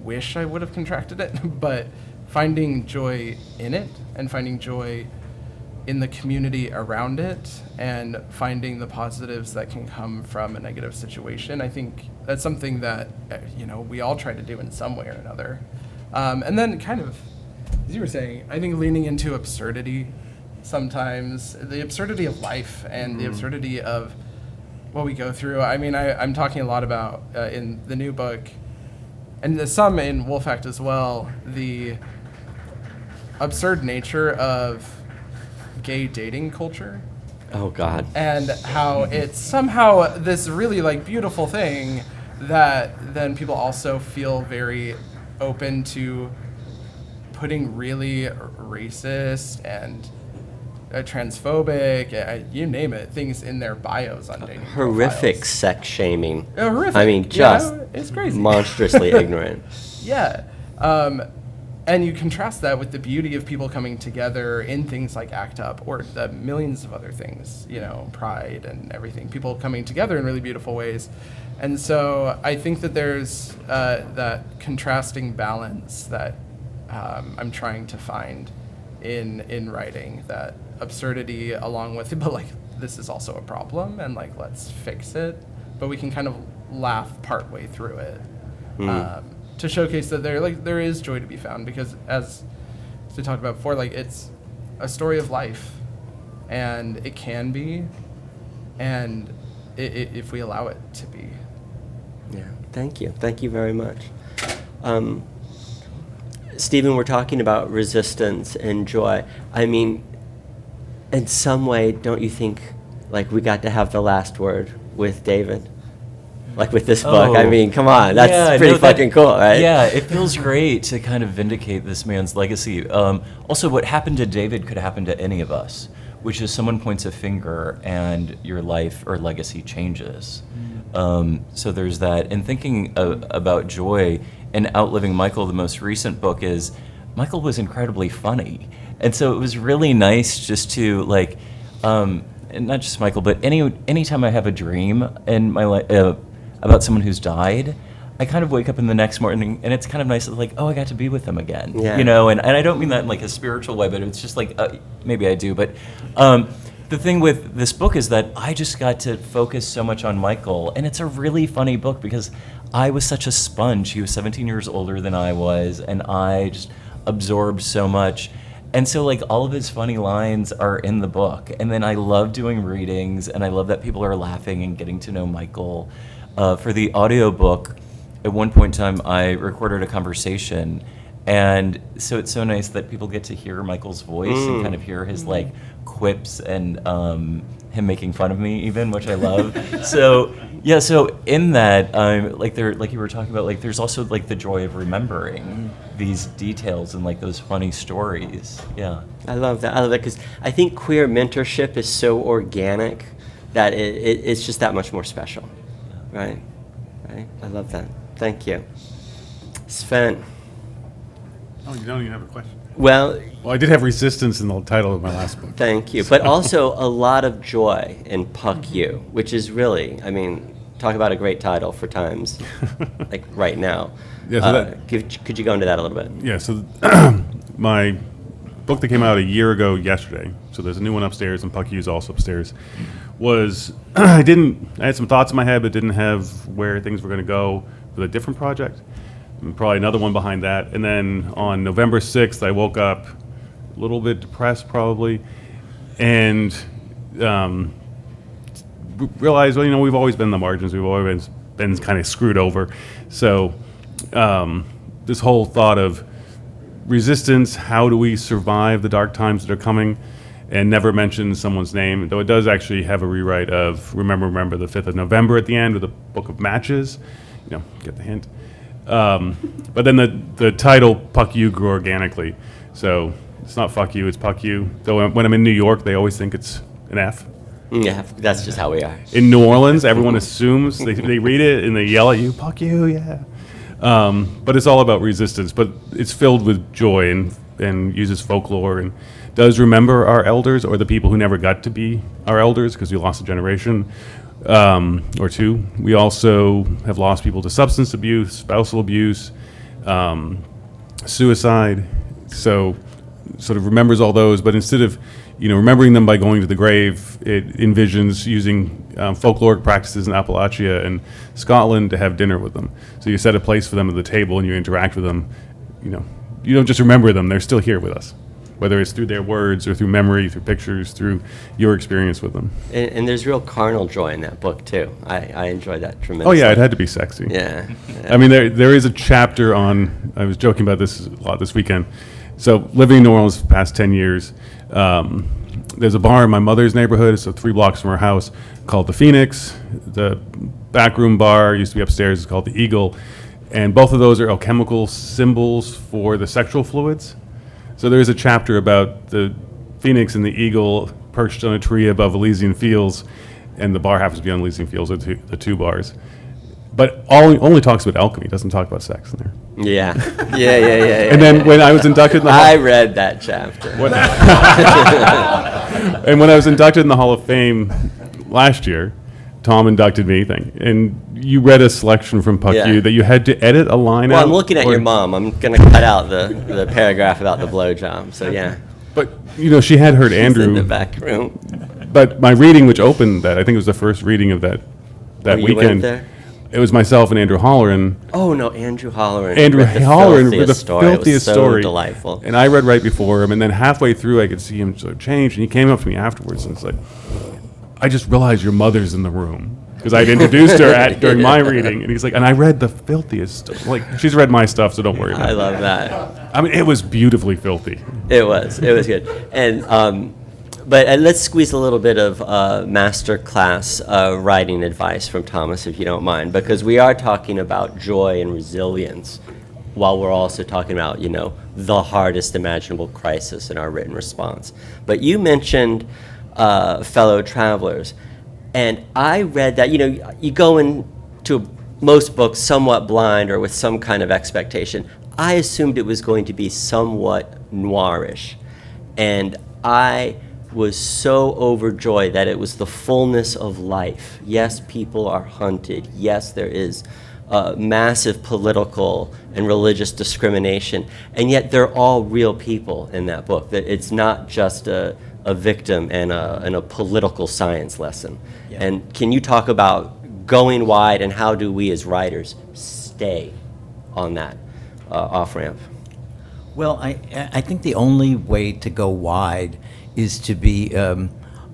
Speaker 3: wish I would have contracted it, but finding joy in it and finding joy in the community around it and finding the positives that can come from a negative situation. I think that's something that, we all try to do in some way or another. And then kind of, as you were saying, I think leaning into absurdity sometimes, the absurdity of life and the absurdity of what we go through. I mean, I'm talking a lot about in the new book, and some in Wolf Act as well, the absurd nature of gay dating culture.
Speaker 1: Oh, God.
Speaker 3: And how it's somehow this really beautiful thing that then people also feel very open to putting really racist and transphobic, you name it, things in their bios on dating
Speaker 1: Horrific
Speaker 3: profiles.
Speaker 1: sex shaming.
Speaker 3: Horrific.
Speaker 1: I mean, just
Speaker 3: it's crazy.
Speaker 1: monstrously ignorant.
Speaker 3: Yeah. And you contrast that with the beauty of people coming together in things like ACT UP or the millions of other things, Pride and everything, people coming together in really beautiful ways. And so I think that there's that contrasting balance that I'm trying to find in writing, that absurdity along with it, but this is also a problem, and let's fix it, but we can kind of laugh partway through it. To showcase that there is joy to be found, because as we talked about before, it's a story of life, and it can be, and if we allow it to be.
Speaker 1: Yeah, thank you very much. Stephen, we're talking about resistance and joy. I mean, in some way, don't you think we got to have the last word with David? With this book, I mean, come on, that's pretty fucking cool, right?
Speaker 4: Yeah, it feels great to kind of vindicate this man's legacy. Also, what happened to David could happen to any of us, which is someone points a finger and your life or legacy changes. So there's that. And thinking about joy and outliving Michael, the most recent book is, Michael was incredibly funny. And so it was really nice just to and not just Michael, but anytime I have a dream in my life, about someone who's died, I kind of wake up in the next morning and it's kind of nice, I got to be with them again, and I don't mean that in a spiritual way, but it's just maybe I do, but the thing with this book is that I just got to focus so much on Michael, and it's a really funny book because I was such a sponge. He was 17 years older than I was, and I just absorbed so much. And so all of his funny lines are in the book, and then I love doing readings, and I love that people are laughing and getting to know Michael. For the audiobook, at one point in time, I recorded a conversation, and so it's so nice that people get to hear Michael's voice and kind of hear his quips and him making fun of me even, which I love. So in that, like you were talking about, there's also the joy of remembering these details and those funny stories. Yeah,
Speaker 1: I love that because I think queer mentorship is so organic that it's just that much more special. Right. I love that. Thank you. Sven.
Speaker 5: Oh, you don't even have a question?
Speaker 1: Well,
Speaker 5: I did have resistance in the title of my last book.
Speaker 1: Thank you. But also a lot of joy in Puck You, which is really, talk about a great title for times, right now.
Speaker 5: Yeah, so
Speaker 1: could you go into that a little bit?
Speaker 5: Yeah, so my book that came out a year ago yesterday, so there's a new one upstairs, and Puck U's also upstairs, was, I had some thoughts in my head, but didn't have where things were going to go with a different project. And probably another one behind that. And then on November 6th, I woke up a little bit depressed probably, and realized, we've always been in the margins. We've always been kind of screwed over. So this whole thought of resistance, how do we survive the dark times that are coming, and never mentions someone's name, though it does actually have a rewrite of Remember the 5th of November at the end with a book of matches. Get the hint. But then the title, Puck You, grew organically. So it's not fuck you, it's puck you. Though when I'm in New York, they always think it's an F.
Speaker 1: Yeah, that's just how we are.
Speaker 5: In New Orleans, everyone assumes, they read it and they yell at you, puck you, yeah. But it's all about resistance. But it's filled with joy and uses folklore and does remember our elders or the people who never got to be our elders because we lost a generation or two. We also have lost people to substance abuse, spousal abuse, suicide. So sort of remembers all those, but instead of remembering them by going to the grave, it envisions using folkloric practices in Appalachia and Scotland to have dinner with them. So you set a place for them at the table and you interact with them. You don't just remember them; they're still here with us, whether it's through their words or through memory, through pictures, through your experience with them.
Speaker 1: And there's real carnal joy in that book too. I enjoyed that
Speaker 5: Oh
Speaker 1: tremendously.
Speaker 5: yeah, it had to be sexy.
Speaker 1: Yeah.
Speaker 5: I mean, there is a chapter on. I was joking about this a lot this weekend. So living in New Orleans for the past 10 years, there's a bar in my mother's neighborhood, so 3 blocks from her house, called the Phoenix. The backroom bar used to be upstairs. It's called the Eagle, and both of those are alchemical symbols for the sexual fluids. So there is a chapter about the Phoenix and the Eagle perched on a tree above Elysian Fields, and the bar happens to be on Elysian Fields, the two bars. But only talks about alchemy, doesn't talk about sex in there.
Speaker 1: Yeah. Yeah.
Speaker 5: And then when I was inducted in the
Speaker 1: I read that chapter.
Speaker 5: and when I was inducted in the Hall of Fame last year, Tom inducted me, and you read a selection from Puck
Speaker 1: Yeah.
Speaker 5: You that you had to edit a line
Speaker 1: Well,
Speaker 5: out.
Speaker 1: I'm looking at
Speaker 5: or-
Speaker 1: your mom. I'm going to cut out the paragraph about the blowjob. So, yeah.
Speaker 5: But, she had heard
Speaker 1: She's in the
Speaker 5: Andrew.
Speaker 1: back room.
Speaker 5: But my reading, which opened that, I think it was the first reading of that
Speaker 1: You
Speaker 5: weekend.
Speaker 1: went there?
Speaker 5: It was myself and Andrew Holleran.
Speaker 1: Oh, no, Andrew Holleran.
Speaker 5: Andrew
Speaker 1: read the
Speaker 5: Holleran with the
Speaker 1: story. It was
Speaker 5: filthiest
Speaker 1: so
Speaker 5: story.
Speaker 1: delightful.
Speaker 5: And I read right before him, and then halfway through I could see him sort of change, and he came up to me afterwards and was like, I just realized your mother's in the room. Because I'd introduced her during my reading, and he's like, and I read the filthiest stuff. Like, she's read my stuff, so don't worry about
Speaker 1: I
Speaker 5: it.
Speaker 1: love that.
Speaker 5: I mean, it was beautifully filthy.
Speaker 1: It was good. And but let's squeeze a little bit of master class writing advice from Thomas, if you don't mind, because we are talking about joy and resilience, while we're also talking about the hardest imaginable crisis in our written response. But you mentioned fellow travelers, and I read that you go into most books somewhat blind or with some kind of expectation. I assumed it was going to be somewhat noirish, and I was so overjoyed that it was the fullness of life. Yes, people are hunted. Yes, there is massive political and religious discrimination, and yet they're all real people in that book. That it's not just a victim and a political science lesson.
Speaker 6: Yeah.
Speaker 1: And can you talk about going wide and how do we as writers stay on that off-ramp?
Speaker 6: Well, I think the only way to go wide is to be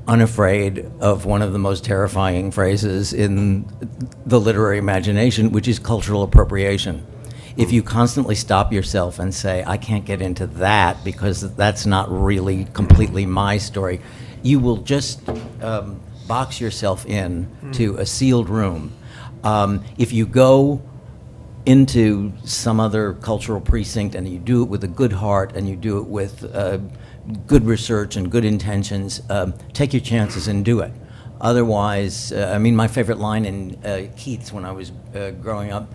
Speaker 6: unafraid of one of the most terrifying phrases in the literary imagination, which is cultural appropriation. If you constantly stop yourself and say, I can't get into that because that's not really completely my story, you will just box yourself in to a sealed room. If you go into some other cultural precinct and you do it with a good heart and you do it with good research and good intentions, take your chances and do it. Otherwise, my favorite line in Keats when I was growing up,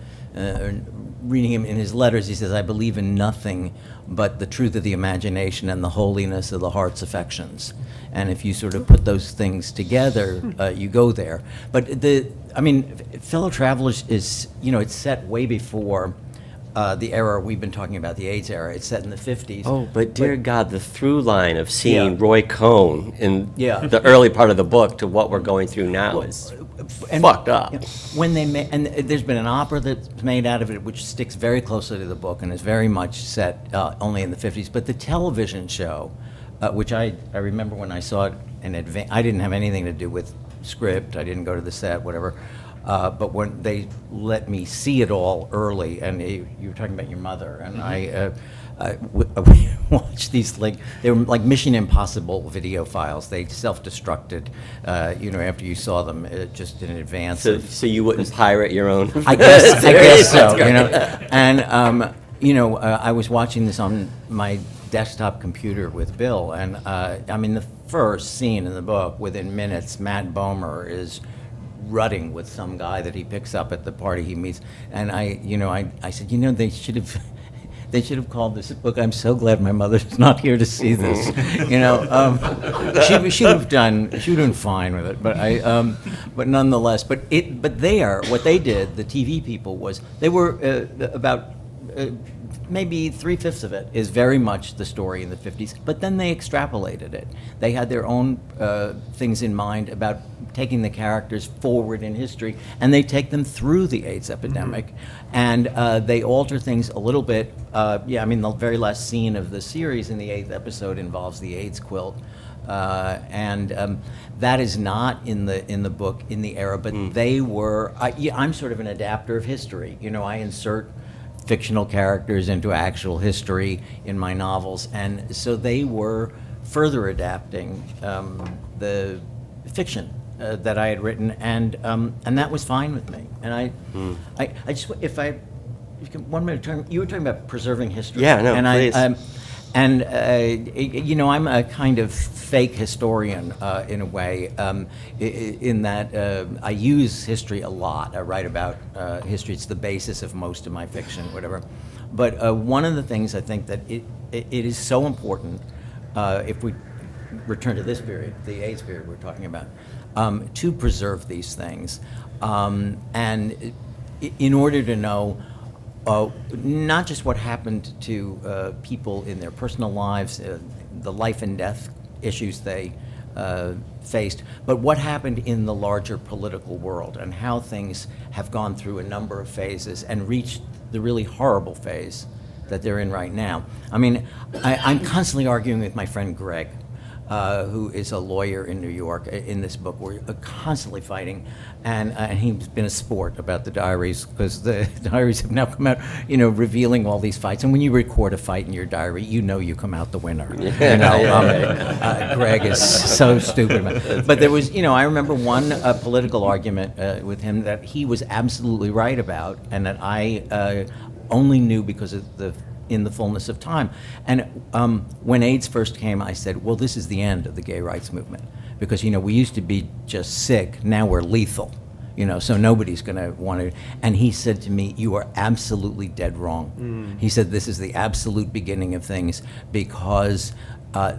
Speaker 6: reading him in his letters, he says, I believe in nothing but the truth of the imagination and the holiness of the heart's affections. And if you sort of put those things together, you go there. But Fellow Travelers is, it's set way before the era we've been talking about, the AIDS era. It's set in the 50s.
Speaker 1: Oh, but dear God, the through line of seeing
Speaker 6: Yeah.
Speaker 1: Roy Cohn in
Speaker 6: Yeah.
Speaker 1: the early part of the book to what we're going through now is fucked up.
Speaker 6: When they and there's been an opera that's made out of it, which sticks very closely to the book and is very much set only in the 50s. But the television show, which I remember when I saw it in advance, I didn't have anything to do with script. I didn't go to the set, whatever. But when they let me see it all early, and you were talking about your mother, and we watched these, like, they were like Mission Impossible video files. They self-destructed, after you saw them, just in advance.
Speaker 1: So you wouldn't pirate your own?
Speaker 6: I guess so,
Speaker 1: That's great.
Speaker 6: And, I was watching this on my desktop computer with Bill, and, the first scene in the book, within minutes, Matt Bomer is rutting with some guy that he picks up at the party he meets. And I said, they should have called this book, "I'm so glad my mother's not here to see this." She would have done fine with it, but nonetheless, what they did, the TV people, was they were about maybe 3/5 of it is very much the story in the 50s, but then they extrapolated it. They had their own things in mind about taking the characters forward in history, and they take them through the AIDS epidemic, and they alter things a little bit. The very last scene of the series in the 8th episode involves the AIDS quilt, and that is not in the book in the era, but they were. I'm sort of an adapter of history. I insert fictional characters into actual history in my novels, and so they were further adapting the fiction that I had written, and that was fine with me. And I just, if you can, 1 minute term, you were talking about preserving history.
Speaker 1: Yeah, no,
Speaker 6: and
Speaker 1: please.
Speaker 6: I'm a kind of fake historian in a way, in that I use history a lot. I write about history. It's the basis of most of my fiction, whatever. But one of the things I think that it is so important, if we return to this period, the AIDS period we're talking about, to preserve these things. And in order to know not just what happened to people in their personal lives, the life and death issues they faced, but what happened in the larger political world and how things have gone through a number of phases and reached the really horrible phase that they're in right now. I'm constantly arguing with my friend Greg, who is a lawyer in New York. In this book, we're constantly fighting, and he's been a sport about the diaries, because the diaries have now come out, revealing all these fights. And when you record a fight in your diary, you come out the winner. Greg is so stupid. But there was, I remember one political argument with him that he was absolutely right about, and that I only knew because of in the fullness of time. And when AIDS first came, I said, well, this is the end of the gay rights movement. Because, we used to be just sick, now we're lethal. So nobody's going to want to. And he said to me, you are absolutely dead wrong. He said, this is the absolute beginning of things, because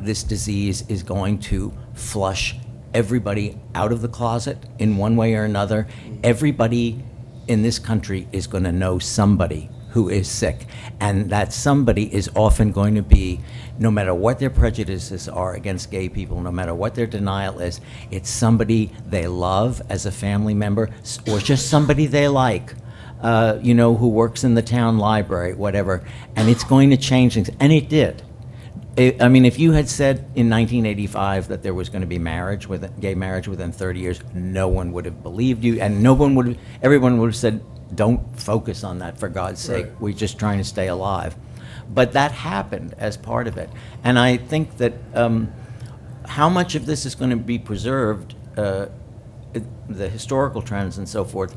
Speaker 6: this disease is going to flush everybody out of the closet in one way or another. Everybody in this country is going to know somebody who is sick, and that somebody is often going to be, no matter what their prejudices are against gay people, no matter what their denial is, it's somebody they love as a family member, or just somebody they like, who works in the town library, whatever, and it's going to change things, and it did. If you had said in 1985 that there was going to be gay marriage within 30 years, no one would have believed you, and everyone would have said, don't focus on that, for God's sake. Right. We're just trying to stay alive. But that happened as part of it. And I think that how much of this is going to be preserved, the historical trends and so forth,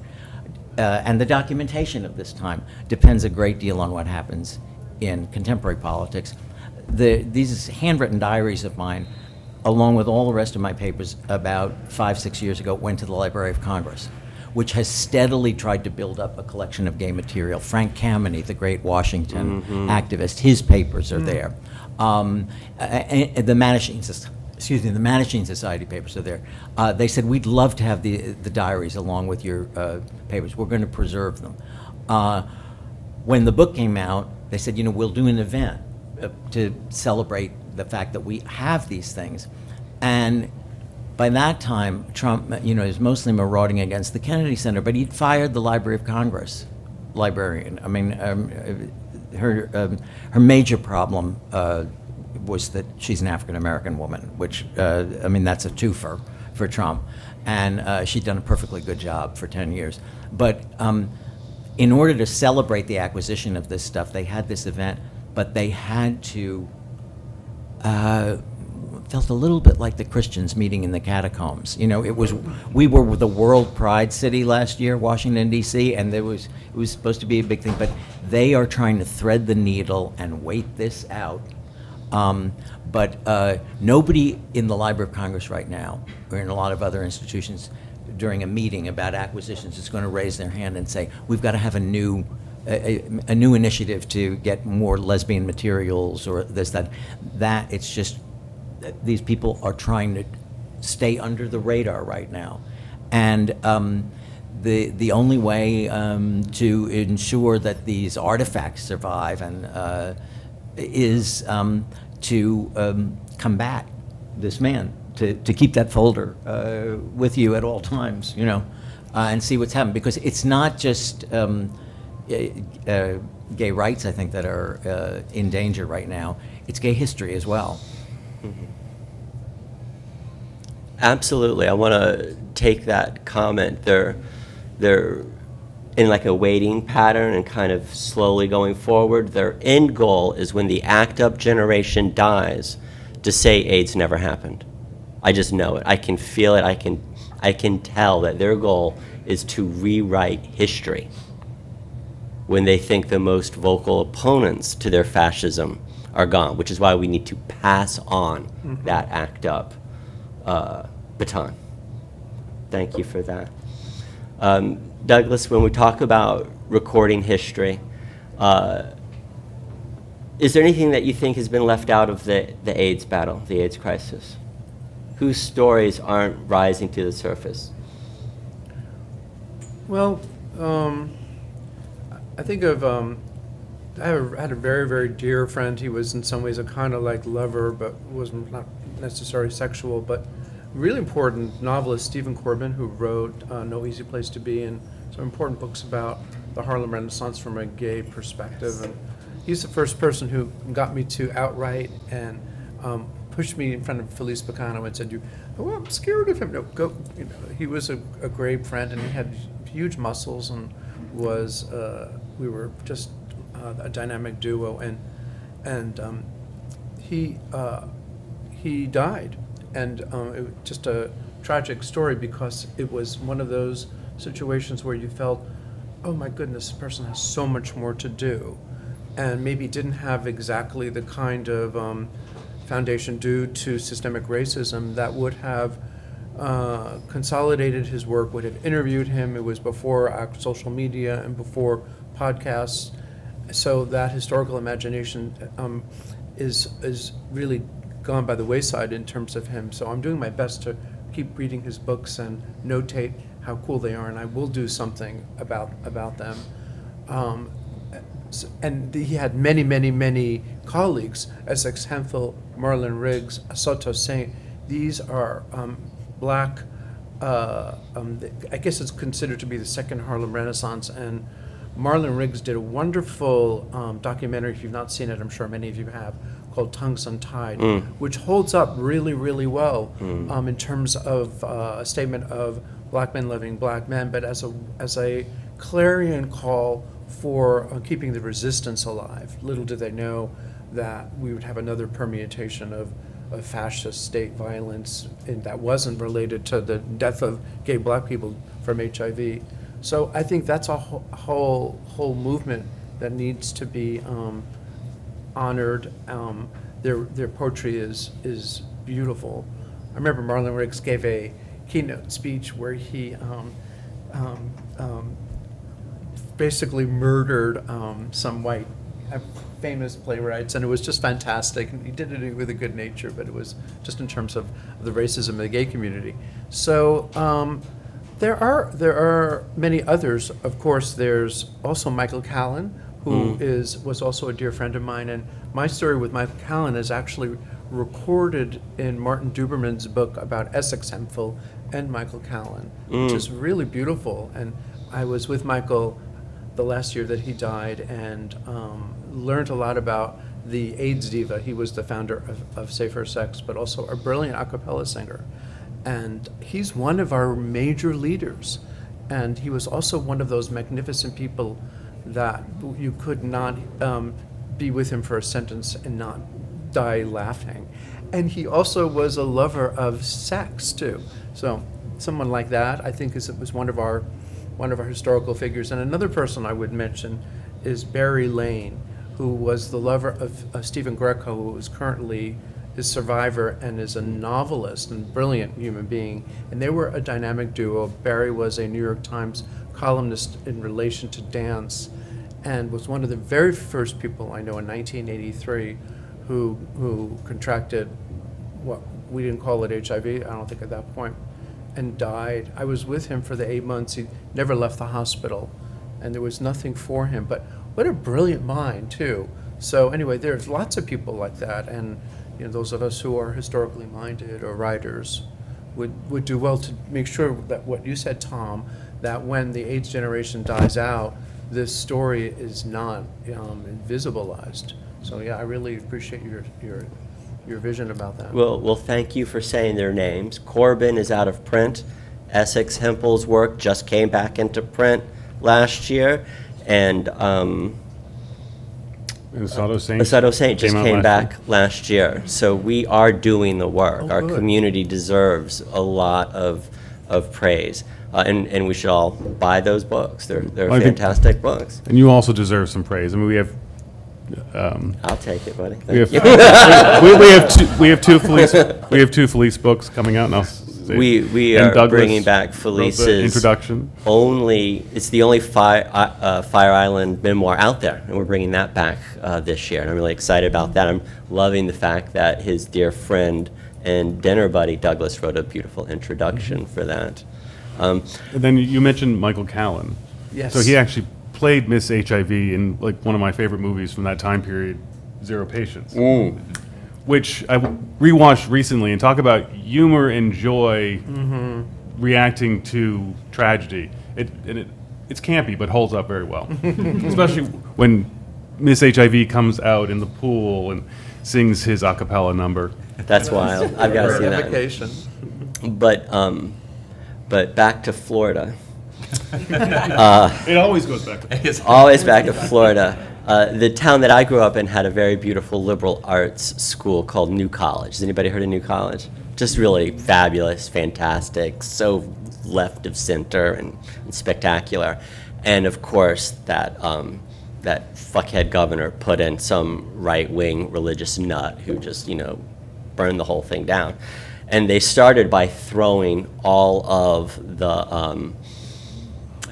Speaker 6: and the documentation of this time, depends a great deal on what happens in contemporary politics. These handwritten diaries of mine, along with all the rest of my papers, about 5-6 years ago, went to the Library of Congress, which has steadily tried to build up a collection of gay material. Frank Kameny, the great Washington activist, his papers are there. And the Mattachine Society papers are there. They said, we'd love to have the diaries along with your papers. We're going to preserve them. When the book came out, they said, we'll do an event to celebrate the fact that we have these things. And by that time, Trump, is mostly marauding against the Kennedy Center, but he'd fired the Library of Congress librarian. Her major problem was that she's an African American woman, which, that's a twofer. for Trump, and she'd done a perfectly good job for 10 years. But in order to celebrate the acquisition of this stuff, they had this event, but they had to, felt a little bit like the Christians meeting in the catacombs. You know, we were the World Pride City last year, Washington, D.C., and it was supposed to be a big thing, but they are trying to thread the needle and wait this out. But nobody in the Library of Congress right now, or in a lot of other institutions, during a meeting about acquisitions, is going to raise their hand and say, we've got to have a new initiative to get more lesbian materials or this, that. That, it's just, these people are trying to stay under the radar right now. And the only way to ensure that these artifacts survive and is to combat this man, to keep that folder with you at all times, you know, and see what's happening. Because it's not just gay rights, I think, that are in danger right now. It's gay history as well.
Speaker 1: Mm-hmm. Absolutely. I want to take that comment. They're in like a waiting pattern and kind of slowly going forward. Their end goal is when the ACT UP generation dies to say AIDS never happened. I just know it. I can feel it. I can tell that their goal is to rewrite history when they think the most vocal opponents to their fascism are gone, which is why we need to pass on that ACT UP baton. Thank you for that. Douglas, when we talk about recording history, is there anything that you think has been left out of the AIDS battle, the AIDS crisis? Whose stories aren't rising to the surface?
Speaker 2: Well, I think of, I had a very, very dear friend. He was in some ways a kind of like lover, but was not necessarily sexual, but really important novelist, Stephen Corbin, who wrote No Easy Place to Be and some important books about the Harlem Renaissance from a gay perspective. And he's the first person who got me to outright and pushed me in front of Felice Picano and said, "Oh, I'm scared of him." No, go. You know, he was a great friend, and he had huge muscles, and was we were just a dynamic duo. And he died, and it was just a tragic story because it was one of those situations where you felt, oh my goodness, this person has so much more to do, and maybe didn't have exactly the kind of foundation due to systemic racism that would have consolidated his work, would have interviewed him. It was before social media and before podcasts, so that historical imagination is really gone by the wayside in terms of him. So I'm doing my best to keep reading his books and notate how cool they are, and I will do something about them. And he had many, many, many colleagues: Essex Hemphill, Marlon Riggs, Soto Saint. These are black, I guess it's considered to be the second Harlem Renaissance, and Marlon Riggs did a wonderful documentary, if you've not seen it, I'm sure many of you have, called Tongues Untied, which holds up really, really well in terms of a statement of black men loving black men, but as a clarion call for keeping the resistance alive. Little did they know that we would have another permutation of fascist state violence, and that wasn't related to the death of gay black people from HIV. So I think that's a whole movement that needs to be honored. Their poetry is beautiful. I remember Marlon Riggs gave a keynote speech where he basically murdered some white famous playwrights, and it was just fantastic. And he did it with a good nature, but it was just in terms of the racism of the gay community. So there are many others. Of course, there's also Michael Callan, who was also a dear friend of mine, and my story with Michael Callan is actually recorded in Martin Duberman's book about Essex Hemphill and Michael Callan, which is really beautiful. And I was with Michael the last year that he died, and learned a lot about the AIDS diva. He was the founder of Safer Sex, but also a brilliant a cappella singer. And he's one of our major leaders. And he was also one of those magnificent people that you could not be with him for a sentence and not die laughing. And he also was a lover of sex too. So someone like that, I think, was one of our historical figures. And another person I would mention is Barry Lane, who was the lover of Stephen Greco, who is currently his survivor and is a novelist and brilliant human being. And they were a dynamic duo. Barry was a New York Times columnist in relation to dance, and was one of the very first people I know in 1983 who contracted what we didn't call it HIV, I don't think at that point, and died. I was with him for the 8 months. He never left the hospital, and there was nothing for him. But what a brilliant mind, too. So anyway, there's lots of people like that, and those of us who are historically minded or writers would do well to make sure that what you said, Tom, that when the AIDS generation dies out, this story is not invisibilized. So yeah, I really appreciate your vision about that.
Speaker 1: Well, thank you for saying their names. Corbin is out of print. Essex Hempel's work just came back into print last year, and
Speaker 5: Sadownick
Speaker 1: Saint just came back last year. So we are doing the work.
Speaker 2: Oh,
Speaker 1: Our
Speaker 2: good.
Speaker 1: community deserves a lot of praise, and we should all buy those books. They're
Speaker 5: I think-
Speaker 1: fantastic books.
Speaker 5: And you also deserve some praise. I mean, we have
Speaker 1: I'll take it, buddy.
Speaker 5: we have
Speaker 1: Thank you.
Speaker 5: we have two Felice books coming out now.
Speaker 1: We
Speaker 5: And
Speaker 1: are
Speaker 5: Douglas
Speaker 1: bringing back
Speaker 5: wrote the
Speaker 1: Felice's
Speaker 5: introduction.
Speaker 1: it's the only Fire Island memoir out there, and we're bringing that back this year, and I'm really excited about that. I'm loving the fact that his dear friend and dinner buddy Douglas wrote a beautiful introduction for that.
Speaker 5: And then you mentioned Michael Callan.
Speaker 2: Yes.
Speaker 5: So he actually played Miss HIV in like one of my favorite movies from that time period, Zero Patience, which I rewatched recently, and talk about humor and joy reacting to tragedy. It's campy, but holds up very well, especially when Miss HIV comes out in the pool and sings his a cappella number.
Speaker 1: That's wild. I've got to see that.
Speaker 2: Vacation.
Speaker 1: But back to Florida.
Speaker 5: It always goes back to
Speaker 1: Always back to Florida. The town that I grew up in had a very beautiful liberal arts school called New College. Has anybody heard of New College? Just really fabulous, fantastic, so left of center and spectacular. And of course, that fuckhead governor put in some right-wing religious nut who just, burned the whole thing down. And they started by throwing all of the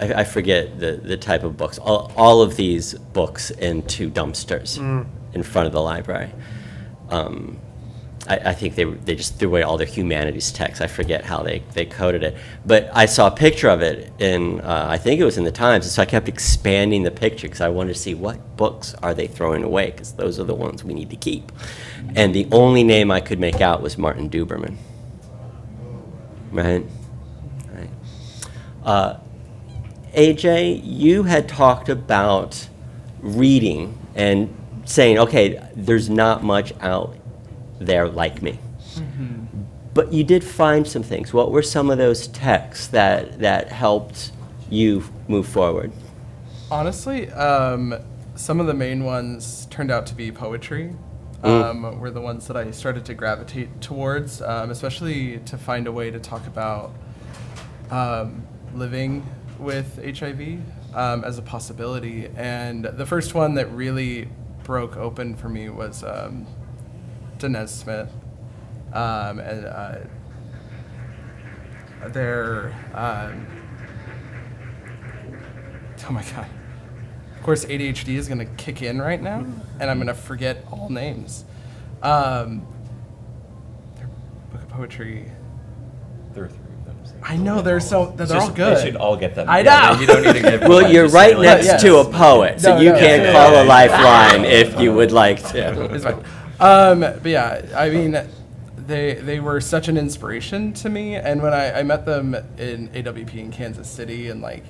Speaker 1: I forget the type of books, all of these books into dumpsters in front of the library. I think they just threw away all their humanities texts. I forget how they coded it. But I saw a picture of it in, I think it was in the Times, and so I kept expanding the picture because I wanted to see what books are they throwing away, because those are the ones we need to keep. And the only name I could make out was Martin Duberman. Right? AJ, you had talked about reading and saying, okay, there's not much out there like me. But you did find some things. What were some of those texts that helped you move forward?
Speaker 3: Honestly, some of the main ones turned out to be poetry. Were the ones that I started to gravitate towards, especially to find a way to talk about living with HIV as a possibility. And the first one that really broke open for me was Danez Smith. And their, oh my God. Of course, ADHD is going to kick in right now, and I'm going to forget all names. Their book of poetry.
Speaker 4: There are three of them. So
Speaker 3: I know they're all good.
Speaker 4: They should all get them.
Speaker 3: I
Speaker 4: Yeah,
Speaker 3: know.
Speaker 4: You don't need to give
Speaker 1: Well,
Speaker 4: one,
Speaker 1: you're
Speaker 4: just
Speaker 1: right
Speaker 4: say, like,
Speaker 1: next
Speaker 3: yes.
Speaker 1: to a poet, so
Speaker 3: No,
Speaker 1: you
Speaker 3: no,
Speaker 1: can't
Speaker 3: yeah,
Speaker 1: call
Speaker 3: yeah,
Speaker 1: a lifeline if you would like to.
Speaker 3: It's fine. But yeah, I mean, they were such an inspiration to me, and when I met them in AWP in Kansas City and like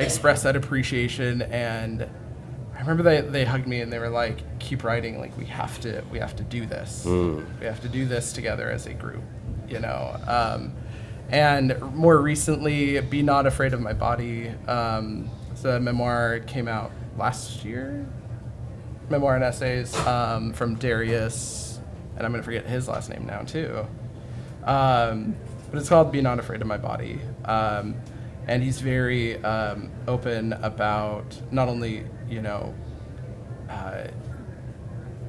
Speaker 3: expressed that appreciation, and I remember they hugged me and they were like, keep writing, like we have to do this. We have to do this together as a group, And more recently, Be Not Afraid of My Body. The memoir came out last year. Memoir and essays from Darius, and I'm going to forget his last name now too. But it's called Be Not Afraid of My Body. And he's very open about not only,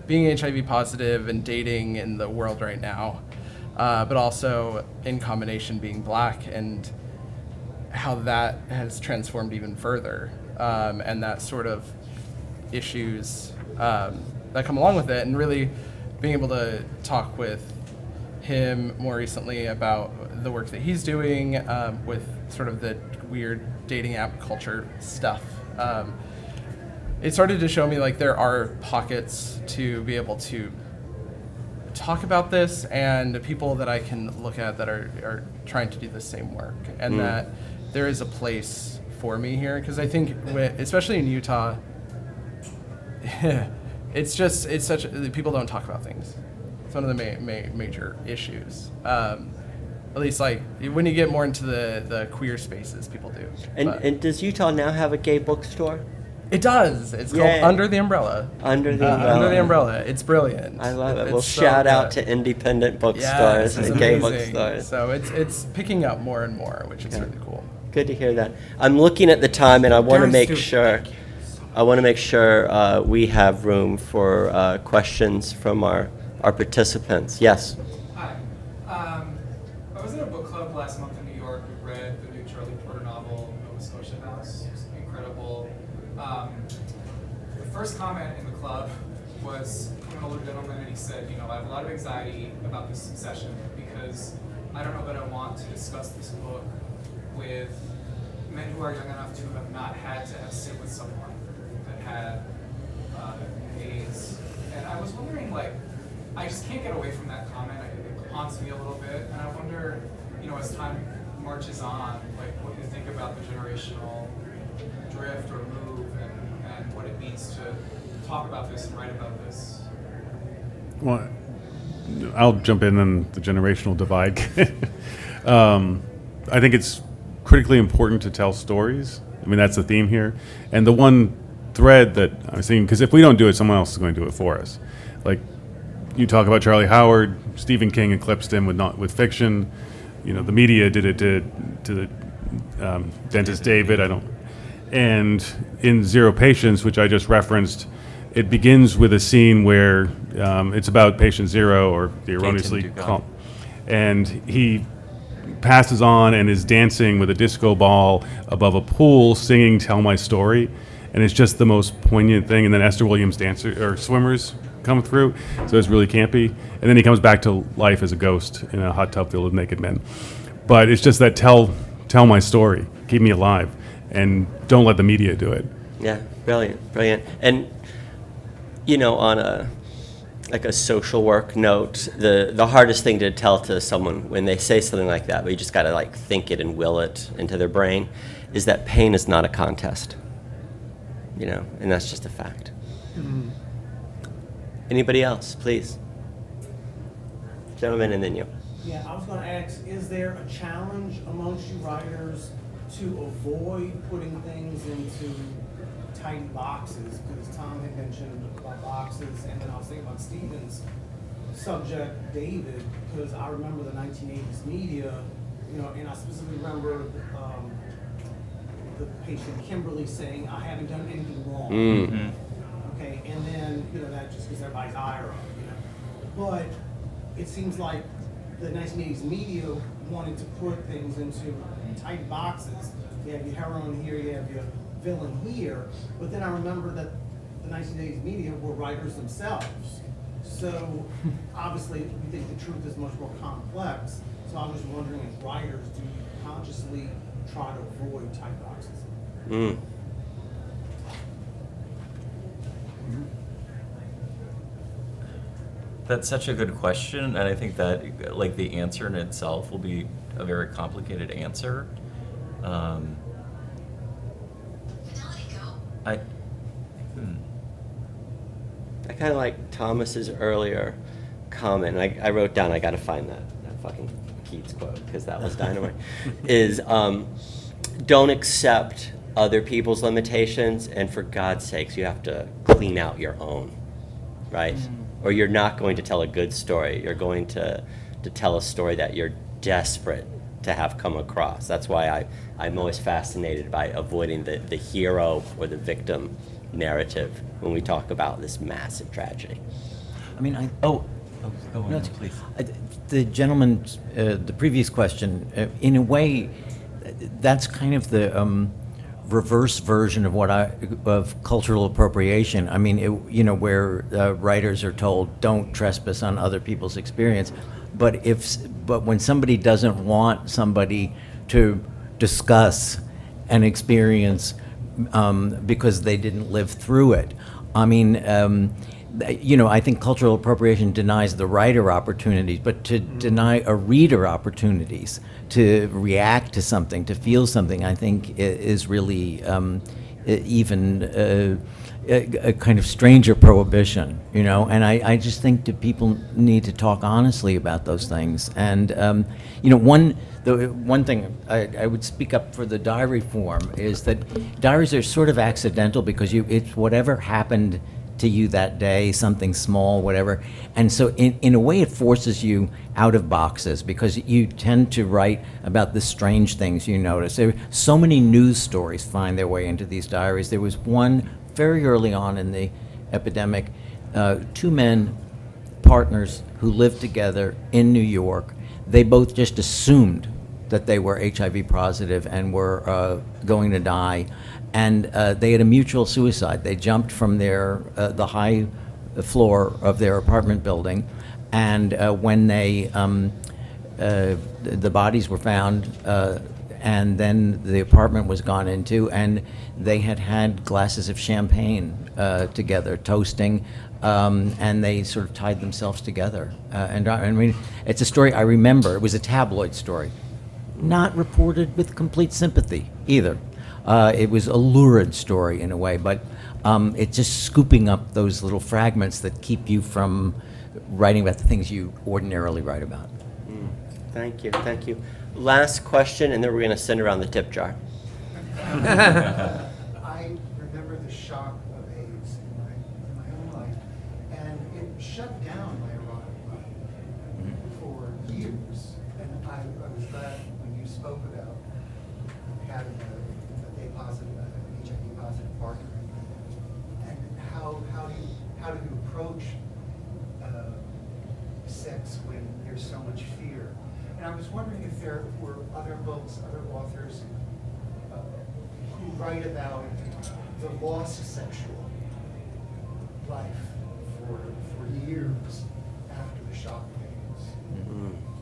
Speaker 3: being HIV positive and dating in the world right now, but also in combination being Black and how that has transformed even further, and that sort of issues that come along with it, and really being able to talk with him more recently about the work that he's doing with sort of the weird dating app culture stuff. It started to show me like there are pockets to be able to talk about this, and people that I can look at that are trying to do the same work, and that there is a place for me here, because I think especially in Utah, it's such people don't talk about things. It's one of the major issues. At least like when you get more into the queer spaces, people do.
Speaker 1: And does Utah now have a gay bookstore?
Speaker 3: It does. It's called
Speaker 1: Yay.
Speaker 3: Under the Umbrella.
Speaker 1: Under the Umbrella.
Speaker 3: Under the Umbrella. It's brilliant.
Speaker 1: I love it.
Speaker 3: It's
Speaker 1: Well,
Speaker 3: so
Speaker 1: shout out
Speaker 3: good.
Speaker 1: to independent
Speaker 3: Yes,
Speaker 1: bookstores
Speaker 3: it's
Speaker 1: and gay
Speaker 3: amazing.
Speaker 1: bookstores.
Speaker 3: So it's picking up more and more, which is really cool.
Speaker 1: Good to hear that. I'm looking at the time, and I want to
Speaker 2: Very
Speaker 1: make
Speaker 2: stupid.
Speaker 1: sure. I want to make sure we have room for questions from our participants. Yes.
Speaker 7: Hi. I was at a book club last month in New York. We read the new Charlie Porter novel, Nova Scotia House. It was incredible. The first comment in the club was from an older gentleman, and he said, I have a lot of anxiety about this session because I don't know that I want to discuss this book with men who are young enough to have not had to have sit with someone that had AIDS. And I was wondering, I just can't get away from that comment. It haunts me a little bit, and I wonder, as time marches on, what you think about the generational drift or move, and what it means to talk about this and write about this.
Speaker 5: Well, I'll jump in on the generational divide. I think it's critically important to tell stories. I mean, that's the theme here. And the one thread that I'm seeing, because if we don't do it, someone else is going to do it for us. Like, you talk about Charlie Howard, Stephen King eclipsed him with fiction. The media did it to the dentist David. And in Zero Patients, which I just referenced, it begins with a scene where it's about patient zero, or the erroneously
Speaker 4: Dugan.
Speaker 5: called, and he passes on and is dancing with a disco ball above a pool, singing "Tell My Story," and it's just the most poignant thing. And then Esther Williams swimmers come through, so it's really campy. And then he comes back to life as a ghost in a hot tub filled with naked men. But it's just that tell my story, keep me alive, and don't let the media do it.
Speaker 1: Yeah, brilliant. And on a social work note, the hardest thing to tell to someone when they say something like that, but you just got to think it and will it into their brain, is that pain is not a contest. And that's just a fact.
Speaker 2: Mm-hmm.
Speaker 1: Anybody else, please? Gentlemen, and then you.
Speaker 8: Yeah, I was going to ask, is there a challenge amongst you writers to avoid putting things into tight boxes? Because Tom had mentioned about boxes, and then I was thinking about Stephen's subject, David, because I remember the 1980s media, and I specifically remember the patient Kimberly saying, I haven't done anything wrong.
Speaker 1: Mm.
Speaker 8: Okay, and then, that just gets everybody's ire up, But it seems like the 1980s media wanted to put things into tight boxes. You have your heroine here, you have your villain here, but then I remember that the 1980s media were writers themselves. So obviously we think the truth is much more complex. So I was just wondering, as writers, do you consciously try to avoid tight boxes?
Speaker 1: Mm.
Speaker 4: That's such a good question, and I think that the answer in itself will be a very complicated answer. I
Speaker 1: kind of like Thomas's earlier comment. I wrote down, I got to find that fucking Keats quote, because that was dynamite, is don't accept other people's limitations, and for God's sakes, you have to clean out your own, right? Or you're not going to tell a good story. You're going to tell a story that you're desperate to have come across. That's why I'm always fascinated by avoiding the hero or the victim narrative when we talk about this massive tragedy.
Speaker 9: I mean,
Speaker 4: Go on,
Speaker 9: No,
Speaker 4: please.
Speaker 9: The gentleman, the previous question, in a way, that's kind of the reverse version of cultural appropriation. I mean, where writers are told don't trespass on other people's experience, but when somebody doesn't want somebody to discuss an experience because they didn't live through it, I mean. I think cultural appropriation denies the writer opportunities, but to deny a reader opportunities to react to something, to feel something, I think is really even a kind of stranger prohibition, And I just think that people need to talk honestly about those things. And the one thing I would speak up for the diary form is that diaries are sort of accidental because it's whatever happened to you that day, something small, whatever. And so in a way it forces you out of boxes because you tend to write about the strange things you notice. So many news stories find their way into these diaries. There was one very early on in the epidemic, two men, partners who lived together in New York. They both just assumed that they were HIV positive and were going to die. And they had a mutual suicide. They jumped from the high floor of their apartment building, and when the bodies were found, and then the apartment was gone into, and they had glasses of champagne together, toasting, and they sort of tied themselves together. And I mean, it's a story I remember. It was a tabloid story, not reported with complete sympathy either. It was a lurid story in a way, but it's just scooping up those little fragments that keep you from writing about the things you ordinarily write about.
Speaker 1: Thank you. Last question, and then we're going to send around the tip jar.
Speaker 10: I remember the shock of AIDS in my own life, and it shut down my erotic life for years. And I was glad when you spoke about having a positive, HIV positive partner, and how do you approach sex when there's so much fear? And I was wondering if there were other books, other authors who write about the loss of sexual life for years after the shock of AIDS.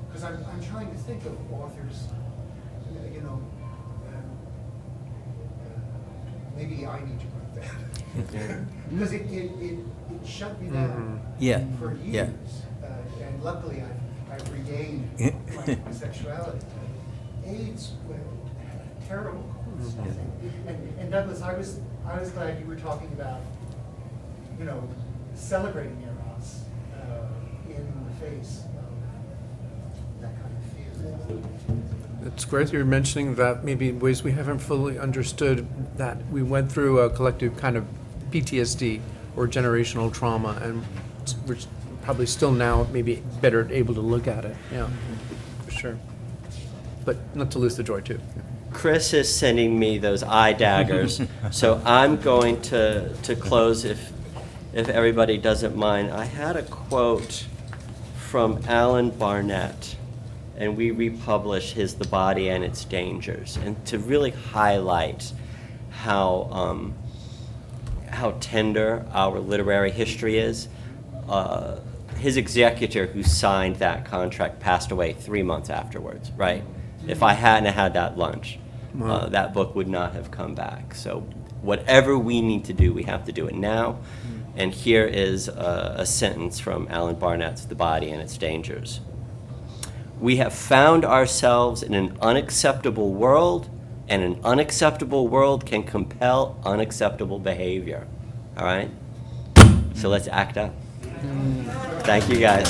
Speaker 10: Because I'm trying to think of authors, maybe I need to write that. Because it shut me down for years. And luckily I've regained my sexuality. AIDS had a terrible course, I think. And Douglas, I was glad you were talking about, celebrating Eros in the face of that kind of fear.
Speaker 2: It's great that you're mentioning that maybe in ways we haven't fully understood that we went through a collective kind of PTSD or generational trauma, and we're probably still now maybe better able to look at it. Yeah, for sure. But not to lose the joy too.
Speaker 1: Chris is sending me those eye daggers, so I'm going to close if everybody doesn't mind. I had a quote from Alan Barnett, and we republished his The Body and Its Dangers, and to really highlight how tender our literary history is. His executor who signed that contract passed away 3 months afterwards, right? If I hadn't had that lunch, that book would not have come back. So whatever we need to do, we have to do it now. And here is a sentence from Alan Barnett's The Body and Its Dangers. We have found ourselves in an unacceptable world, and an unacceptable world can compel unacceptable behavior. All right? So let's act up. Thank you, guys.